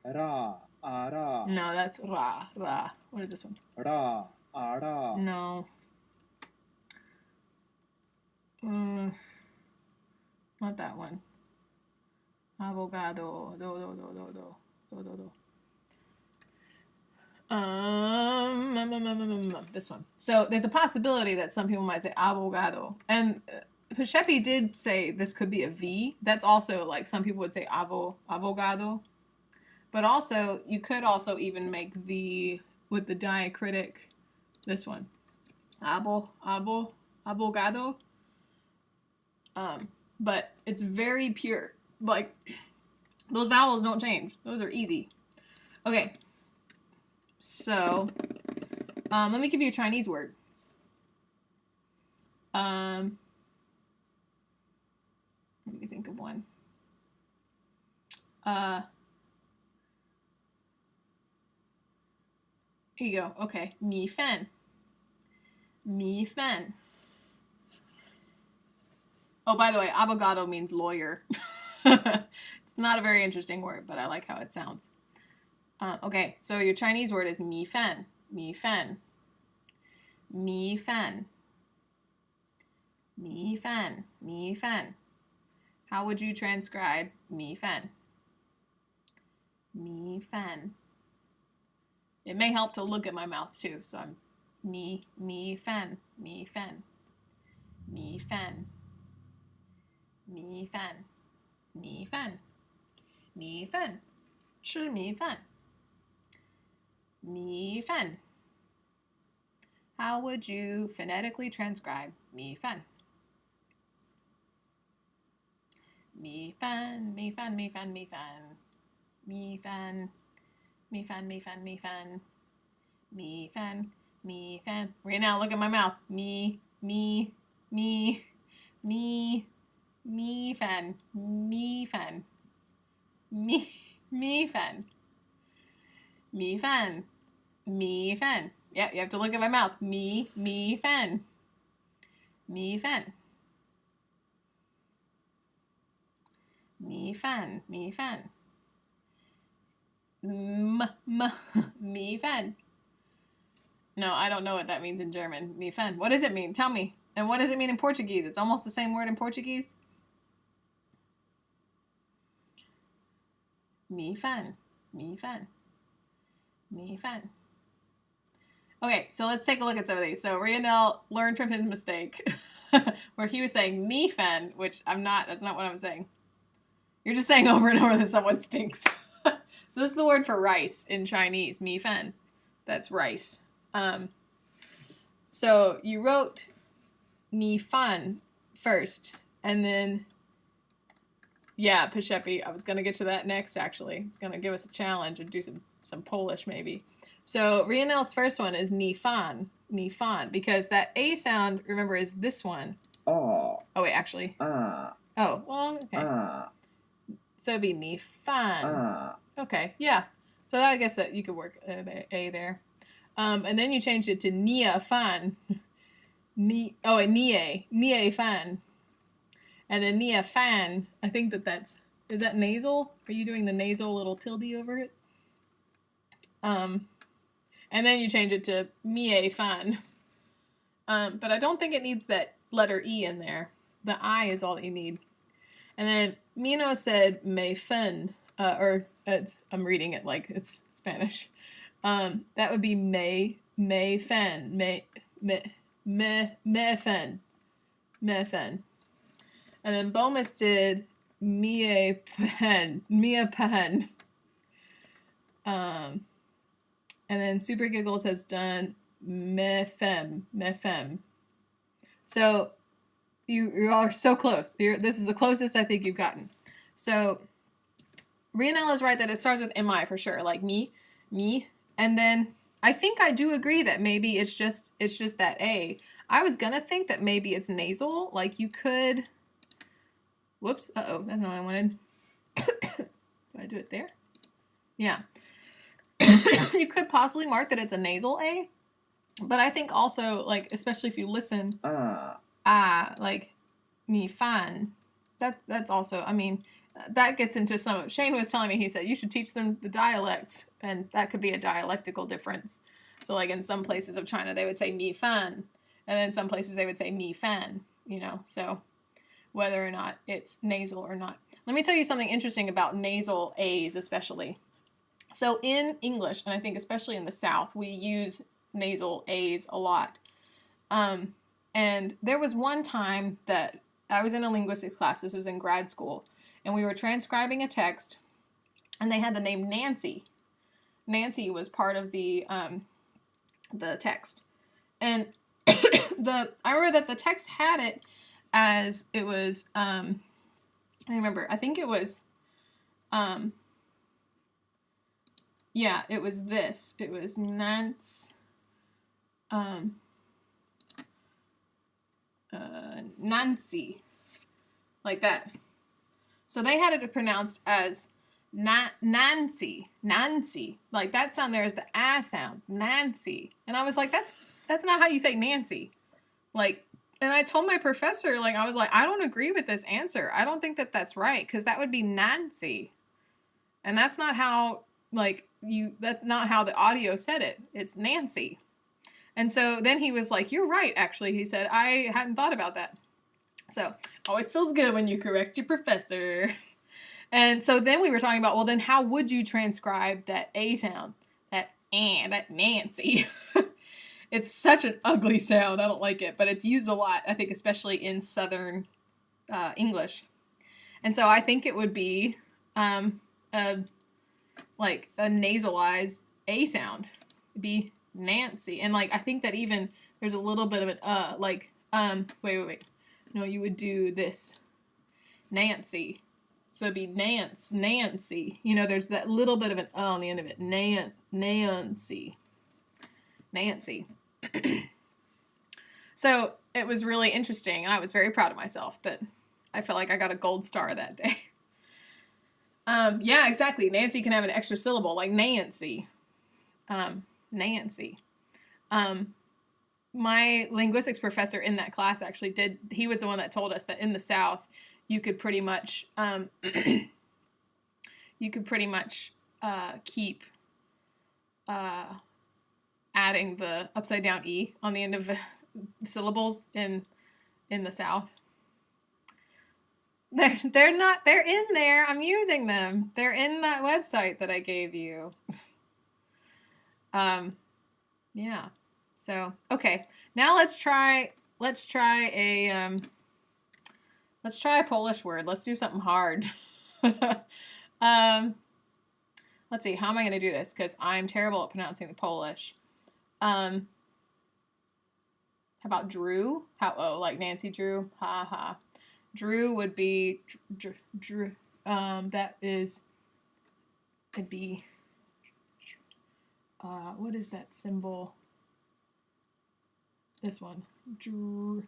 Ra. Ara. No, that's ra. What is this one? Ra. Ara. No. Not that one. Abogado. Do. This one. So there's a possibility that some people might say abogado. And Pashepi did say this could be a V. That's also like some people would say avogado. But also, you could also even make with the diacritic, this one. Abogado. But it's very pure. Like, those vowels don't change. Those are easy. Okay. So, let me give you a Chinese word. Let me think of one. Here you go. Okay. Mi fan. Oh, by the way, abogado means lawyer. It's not a very interesting word, but I like how it sounds. Okay, so your Chinese word is mi fan. How would you transcribe mi fan? It may help to look at my mouth too, so I'm mi fan.吃米饭. How would you phonetically transcribe 米饭? 米饭. Right now, look at my mouth. Mi fan. Yeah, you have to look at my mouth. Mi fan. Mi fan. Mi fan. No, I don't know what that means in German. Mi fan. What does it mean? Tell me. And what does it mean in Portuguese? It's almost the same word in Portuguese. Mi fan. Okay, so let's take a look at some of these. So Rionel learned from his mistake where he was saying mi fan, which that's not what I'm saying. You're just saying over and over that someone stinks. So this is the word for rice in Chinese, mi fan. That's rice. So you wrote ni fan first, and then, yeah, Pishepi, I was going to get to that next, actually. It's going to give us a challenge and do some Polish, maybe. So Rionel's first one is ni fan, because that A sound, remember, is this one. Oh, wait, actually. Oh, well, okay. So it'd be ni fan. Okay, yeah. So I guess that you could work A there. And then you changed it to nia fan. Nie fan. And then nia fan, I think is that nasal? Are you doing the nasal little tilde over it? And then you change it to mie fan. But I don't think it needs that letter E in there. The I is all that you need. And then Mino said me fen, I'm reading it like it's Spanish. That would be me fen, me fen. And then Bomus did mia pen. And then Super Giggles has done me fem. So you are so close. This is the closest I think you've gotten. So Rionel is right that it starts with mi for sure, like me, and then I think I do agree that maybe it's just that A. I was gonna think that maybe it's nasal, like you could. Whoops! That's not what I wanted. Do I do it there? Yeah. You could possibly mark that it's a nasal A, but I think also, like, especially if you listen, like mi fan, that's also, I mean, that gets into some. Shane was telling me, he said you should teach them the dialects, and that could be a dialectical difference. So like in some places of China they would say mi fan, and then some places they would say mi fan, you know, so whether or not it's nasal or not. Let me tell you something interesting about nasal A's especially. So in English, and I think especially in the South, we use nasal A's a lot. And there was one time that I was in a linguistics class, this was in grad school, and we were transcribing a text, and they had the name Nancy. Nancy was part of the text. And I remember that the text had it as it was, I remember, I think it was, yeah, it was this. It was Nance, Nancy, like that. So they had it pronounced as Nancy, like that sound there is the ah sound, Nancy. And I was like, that's not how you say Nancy. Like, and I told my professor, like, I was like, I don't agree with this answer. I don't think that that's right, because that would be Nancy. And that's not how, like, that's not how the audio said it. It's Nancy. And so then he was like, you're right, actually. He said, I hadn't thought about that. So always feels good when you correct your professor. And so then we were talking about, well, then how would you transcribe that A sound? That Nancy. It's such an ugly sound. I don't like it, but it's used a lot, I think, especially in Southern English. And so I think it would be like a nasalized A sound. It'd be Nancy. And like, I think that even there's a little bit of an like, wait. No, you would do this. Nancy. So it'd be Nancy. You know, there's that little bit of an on the end of it. Nancy. So it was really interesting, and I was very proud of myself that I felt like I got a gold star that day. Yeah, exactly. Nancy can have an extra syllable, like Nancy. Nancy. My linguistics professor in that class actually he was the one that told us that in the South, you could pretty much, keep, adding the upside down E on the end of the syllables in the South. They're in there. I'm using them. They're in that website that I gave you. Yeah. So, okay. Now let's try a Polish word. Let's do something hard. Let's see. How am I going to do this? Because I'm terrible at pronouncing the Polish. How about Drew? Like Nancy Drew? Ha ha. Drew would be Drew. It'd be. What is that symbol? This one. Drew.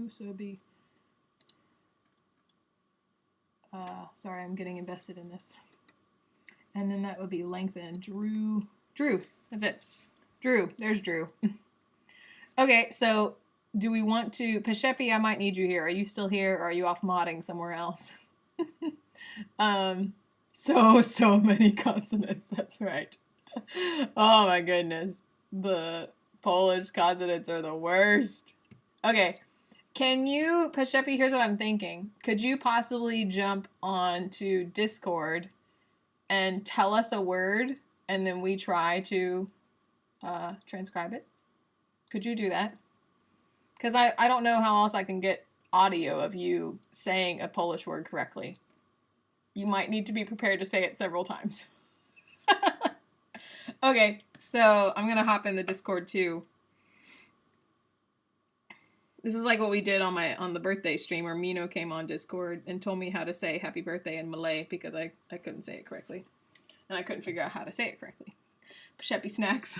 So it'd be. Sorry, I'm getting invested in this. And then that would be lengthened. Drew. That's it. Drew. There's Drew. Okay, so do we want to... Pashepi, I might need you here. Are you still here, or are you off modding somewhere else? So many consonants. That's right. Oh my goodness. The Polish consonants are the worst. Okay. Can you, Pashepi, here's what I'm thinking. Could you possibly jump on to Discord and tell us a word, and then we try to transcribe it? Could you do that? Because I don't know how else I can get audio of you saying a Polish word correctly. You might need to be prepared to say it several times. Okay, so I'm going to hop in the Discord too. This is like what we did on the birthday stream where Mino came on Discord and told me how to say happy birthday in Malay because I couldn't say it correctly. And I couldn't figure out how to say it correctly. Pashepi snacks.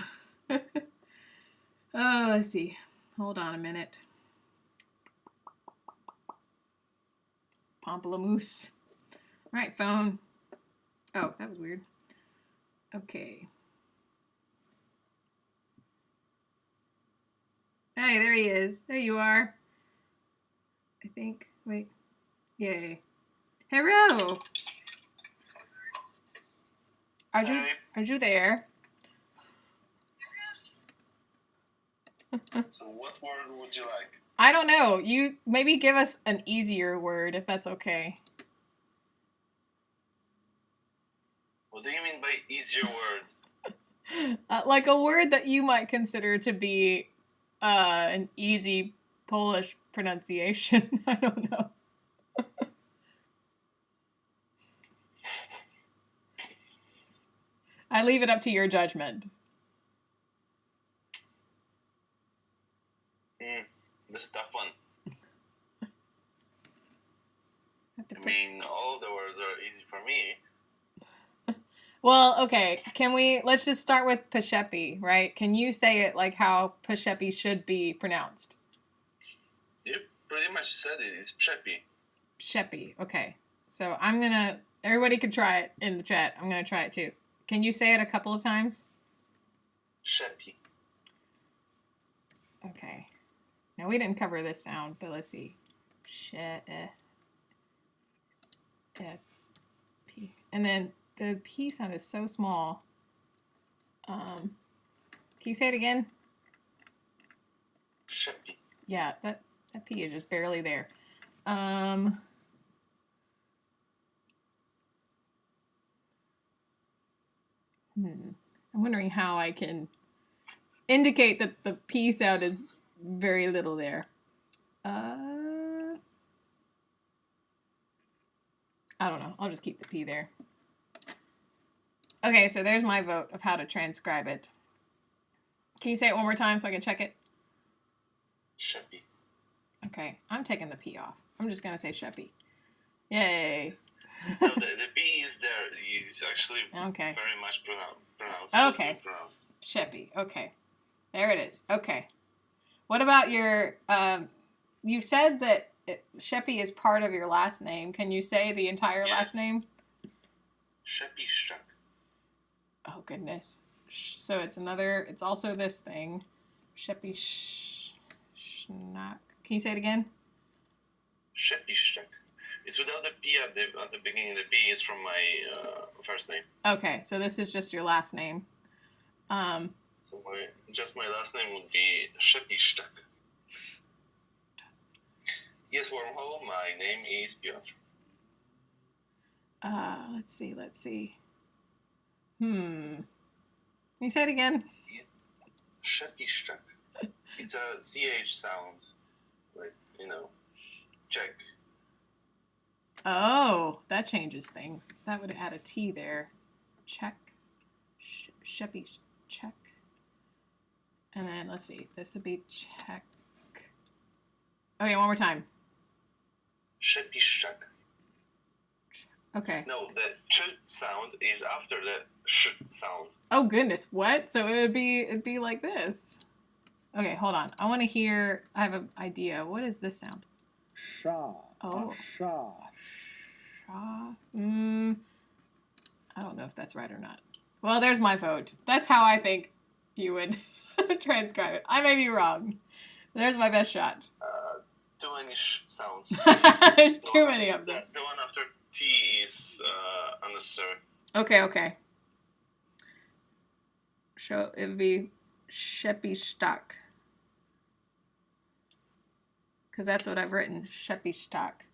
Oh, let's see. Hold on a minute. Pamplemousse. All right, phone. Oh, that was weird. Okay. Hey, there he is. There you are. I think. Wait. Yay. Hello. Are you there? So what word would you like? I don't know. You maybe give us an easier word if that's okay. What do you mean by easier word? Like a word that you might consider to be an easy Polish pronunciation. I don't know. I leave it up to your judgment. This is a tough one. I mean, all the words are easy for me. Well, okay. Let's just start with Pashepi, right? Can you say it like how Pashepi should be pronounced? You pretty much said it. It's Pshepi. Pshepi, okay. So everybody could try it in the chat. I'm gonna try it too. Can you say it a couple of times? Pshepi. Okay. Now we didn't cover this sound, but let's see. P. And then the P sound is so small. Can you say it again? Pshepi. Yeah, that P is just barely there. I'm wondering how I can indicate that the P sound is very little there. I don't know. I'll just keep the P there. Okay, so there's my vote of how to transcribe it. Can you say it one more time so I can check it? Pshepi. Okay, I'm taking the P off. I'm just going to say Sheppy. Yay. No, the P is there. It's actually okay. Very much pronounced. Okay. Sheppy. Okay. There it is. Okay. What about your, you said that Sheppy is part of your last name. Can you say the entire last name? Sheppy Struck. Oh, goodness. So it's also this thing. Sheppy Schnack. Can you say it again? Sheppy Struck. It's without the P at the beginning. The P is from my first name. Okay, so this is just your last name. So my last name would be Sheppy Struck. Yes, Wormhole, my name is Piotr. Let's see. Can you say it again? Sheppy Struck. It's a CH sound. Like, check. Oh, that changes things. That would add a T there. Check. Sheppy check. And then, let's see. This would be check. Okay, one more time. Sheppy check. Okay. No, the ch sound is after the sh sound. Oh, goodness. What? So it'd be like this. Okay, hold on. I want to hear. I have an idea. What is this sound? Sha. Oh. Sha. Sha. I don't know if that's right or not. Well, there's my vote. That's how I think you would transcribe it. I may be wrong. There's my best shot. Too many sh sounds. There's too many of them. The one after T is unnecessary. Okay. So it would be Sheppy Stock. Because that's what I've written. Sheppy Stock.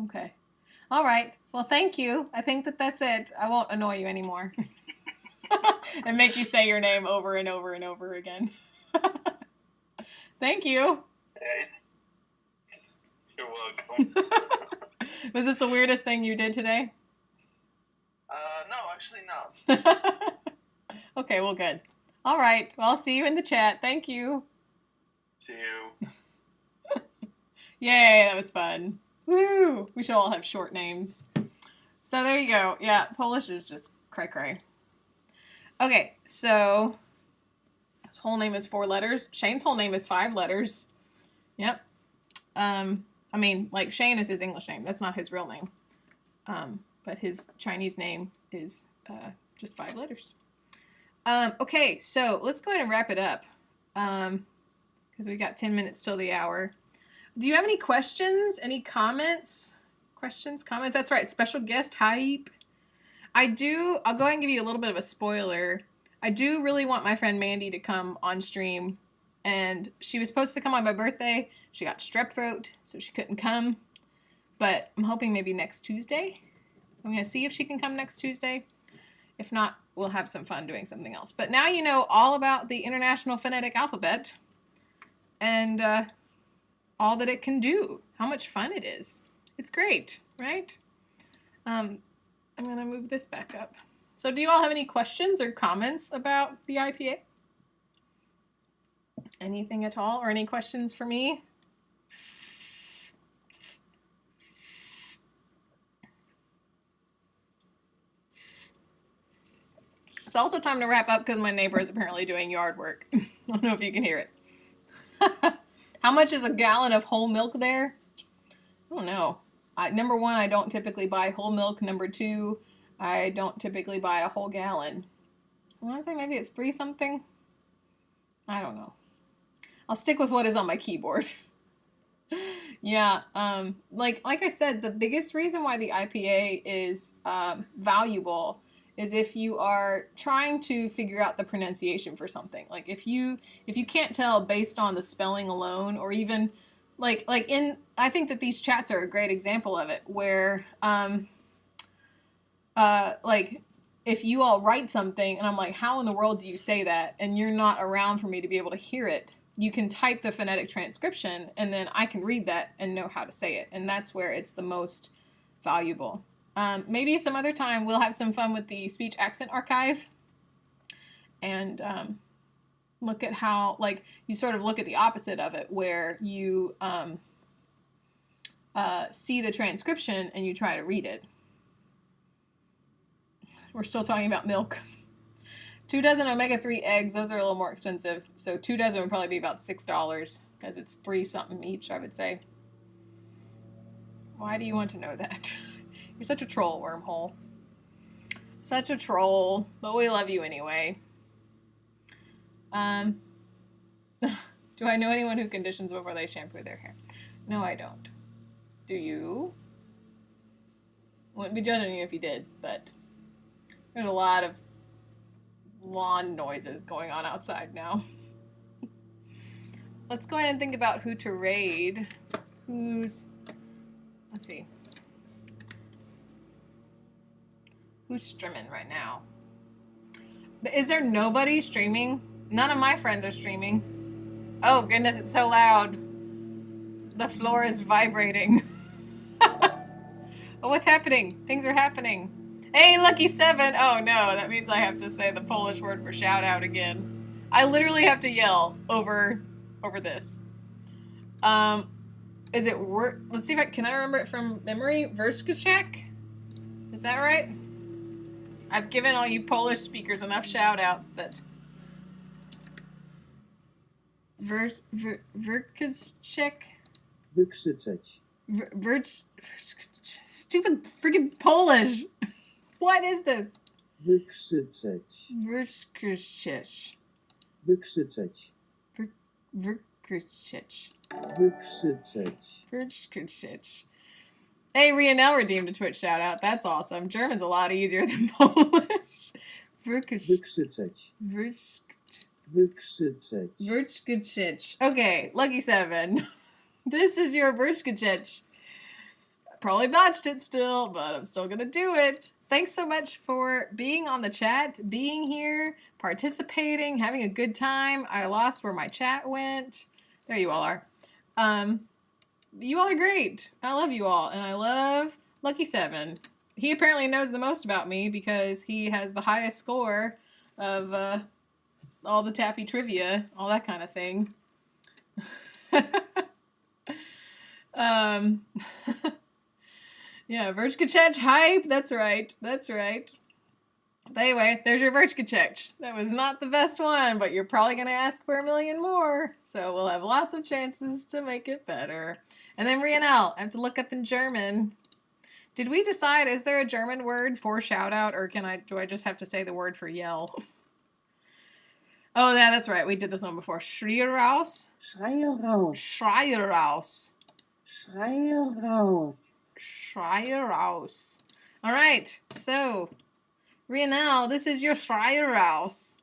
Okay. All right. Well, thank you. I think that's it. I won't annoy you anymore. And make you say your name over and over and over again. Thank you. You're welcome. Was this the weirdest thing you did today? No, actually not. Okay, well, good. All right. Well, I'll see you in the chat. Thank you. See you. Yay, that was fun. Woo! We should all have short names. So there you go. Yeah, Polish is just cray-cray. Okay, so his whole name is 4 letters. Shane's whole name is 5 letters. Yep. I mean, like, Shane is his English name. That's not his real name. But his Chinese name is just 5 letters. Okay, so let's go ahead and wrap it up. Because we got 10 minutes till the hour. Do you have any questions? Any comments? Questions? Comments? That's right. Special guest hype. I'll go ahead and give you a little bit of a spoiler. I do really want my friend Mandy to come on stream. And she was supposed to come on my birthday. She got strep throat, so she couldn't come. But I'm hoping maybe next Tuesday. I'm going to see if she can come next Tuesday. If not, we'll have some fun doing something else. But now you know all about the International Phonetic Alphabet. And all that it can do. How much fun it is. It's great, right? I'm going to move this back up. So do you all have any questions or comments about the IPA? Anything at all? Or any questions for me? It's also time to wrap up because my neighbor is apparently doing yard work. I don't know if you can hear it. How much is a gallon of whole milk there? I don't know. Number 1, I don't typically buy whole milk. Number 2, I don't typically buy a whole gallon. I want to say maybe it's 3 something. I don't know. I'll stick with what is on my keyboard. Yeah, like I said, the biggest reason why the IPA is valuable is if you are trying to figure out the pronunciation for something. Like if you can't tell based on the spelling alone, or even I think that these chats are a great example of it, where like if you all write something and I'm like, how in the world do you say that? And you're not around for me to be able to hear it. You can type the phonetic transcription and then I can read that and know how to say it. And that's where it's the most valuable. Maybe some other time we'll have some fun with the speech accent archive and look at how, like, you sort of look at the opposite of it, where you see the transcription and you try to read it. We're still talking about milk. 2 dozen omega-3 eggs, those are a little more expensive. So 2 dozen would probably be about $6, as it's 3 something each, I would say. Why do you want to know that? You're such a troll, Wormhole. Such a troll, but we love you anyway. Do I know anyone who conditions before they shampoo their hair? No, I don't. Do you? Wouldn't be judging you if you did, but there's a lot of lawn noises going on outside now. Let's go ahead and think about who to raid. Let's see. Who's streaming right now? Is there nobody streaming? None of my friends are streaming. Oh, goodness, it's so loud. The floor is vibrating. Oh, what's happening? Things are happening. Hey, Lucky 7! Oh no, that means I have to say the Polish word for shout out again. I literally have to yell over this. Is it let's see if can I remember it from memory? Verskachek? Is that right? I've given all you Polish speakers enough shout outs that Verskachek? Wykrzyczeć. Stupid freaking Polish. What is this? Wykrzyczeć. Verskachek. Wykrzyczeć. Verskachek. Wykrzyczeć. Verskachek. Hey, Rionel redeemed a Twitch shout out. That's awesome. German's a lot easier than Polish. Wykrzyczeć. Wykrzyczeć. Verskachek. Okay, Lucky 7. This is your Verskachek. Probably botched it still, but I'm still gonna do it. Thanks so much for being on the chat, being here, participating, having a good time. I lost where my chat went. There you all are. You all are great. I love you all, and I love Lucky 7. He apparently knows the most about me because he has the highest score of all the Taffy trivia, all that kind of thing. Yeah, Verskachek hype. That's right. That's right. But anyway, there's your Verskachek. That was not the best one, but you're probably going to ask for a million more. So we'll have lots of chances to make it better. And then Rionel, I have to look up in German. Did we decide, is there a German word for shout out, or do I just have to say the word for yell? Oh, yeah, that's right. We did this one before. Schreie raus. Schreie raus. Schreie raus. Schreie raus. Schreie raus. All right, so Rionel, this is your Schreie raus.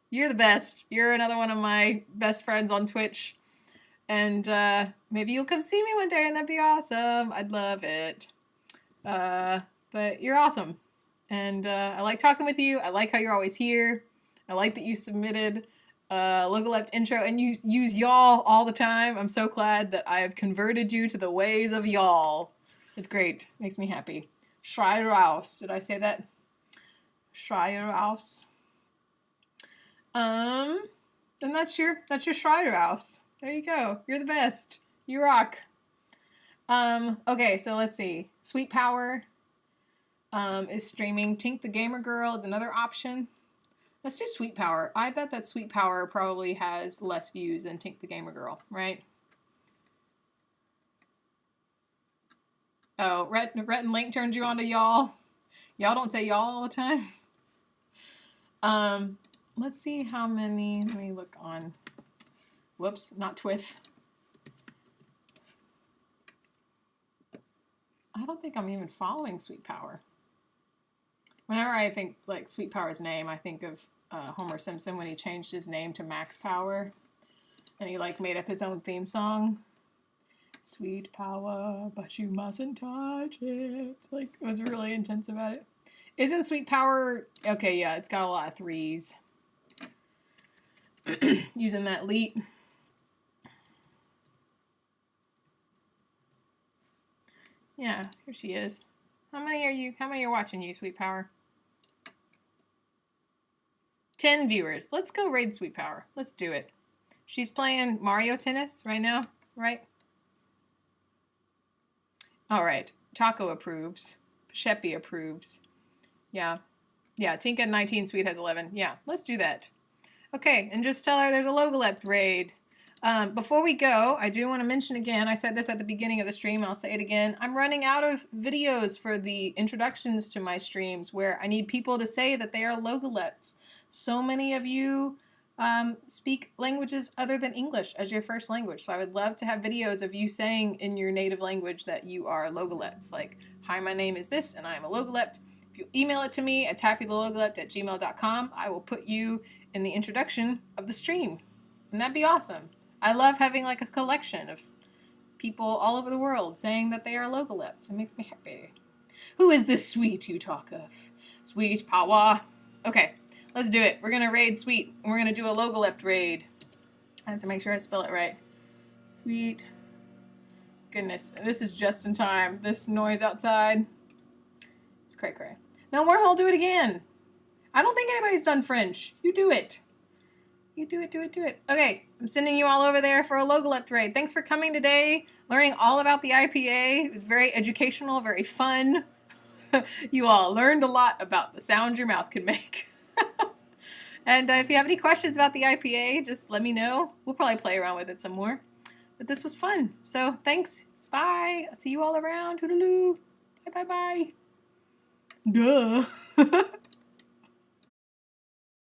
You're the best. You're another one of my best friends on Twitch. And maybe you'll come see me one day and that'd be awesome. I'd love it. But you're awesome. And I like talking with you. I like how you're always here. I like that you submitted Logolept intro and you use y'all all the time. I'm so glad that I have converted you to the ways of y'all. It's great. Makes me happy. Schreie raus. Did I say that? Schreie raus. And that's your Schreie raus. There you go. You're the best. You rock. Okay, so let's see. Sweet Power is streaming. Tink the Gamer Girl is another option. Let's do Sweet Power. I bet that Sweet Power probably has less views than Tink the Gamer Girl, right? Oh, Rhett and Link turned you on to y'all. Y'all don't say y'all all the time. Let's see how many. Let me look on. Whoops, not Twith. I don't think I'm even following Sweet Power. Whenever I think like Sweet Power's name, I think of Homer Simpson when he changed his name to Max Power, and he like made up his own theme song. Sweet power, but you mustn't touch it. Like, was really intense about it. Isn't Sweet Power... Okay, yeah, it's got a lot of threes. Using that leet. Yeah, here she is. How many are watching you, Sweet Power? 10 viewers. Let's go raid Sweet Power. Let's do it. She's playing Mario Tennis right now, right? All right. Taco approves. Sheppy approves. Yeah. Yeah, Tinka 19, Sweet has 11. Yeah, let's do that. Okay, and just tell her there's a Logolept raid. Before we go, I do want to mention again, I said this at the beginning of the stream, I'll say it again. I'm running out of videos for the introductions to my streams where I need people to say that they are Logolepts. So many of you speak languages other than English as your first language. So I would love to have videos of you saying in your native language that you are Logolepts. Like, hi, my name is this, and I am a Logolept. If you email it to me at taffythelogolept@gmail.com, I will put you in the introduction of the stream. And that'd be awesome. I love having like a collection of people all over the world saying that they are Logolepts. It makes me happy. Who is this Sweet you talk of? Sweet Power. Okay. Let's do it. We're going to raid Sweet. And we're going to do a Logolept raid. I have to make sure I spell it right. Sweet goodness. This is just in time. This noise outside. It's cray cray. No, Wormhole, do it again. I don't think anybody's done French. You do it. You do it, do it, do it. Okay, I'm sending you all over there for a Logolept raid. Thanks for coming today, learning all about the IPA. It was very educational, very fun. You all learned a lot about the sounds your mouth can make. And if you have any questions about the IPA, just let me know. We'll probably play around with it some more. But this was fun. So thanks. Bye. I'll see you all around. Toodaloo. Bye, bye, bye. Duh.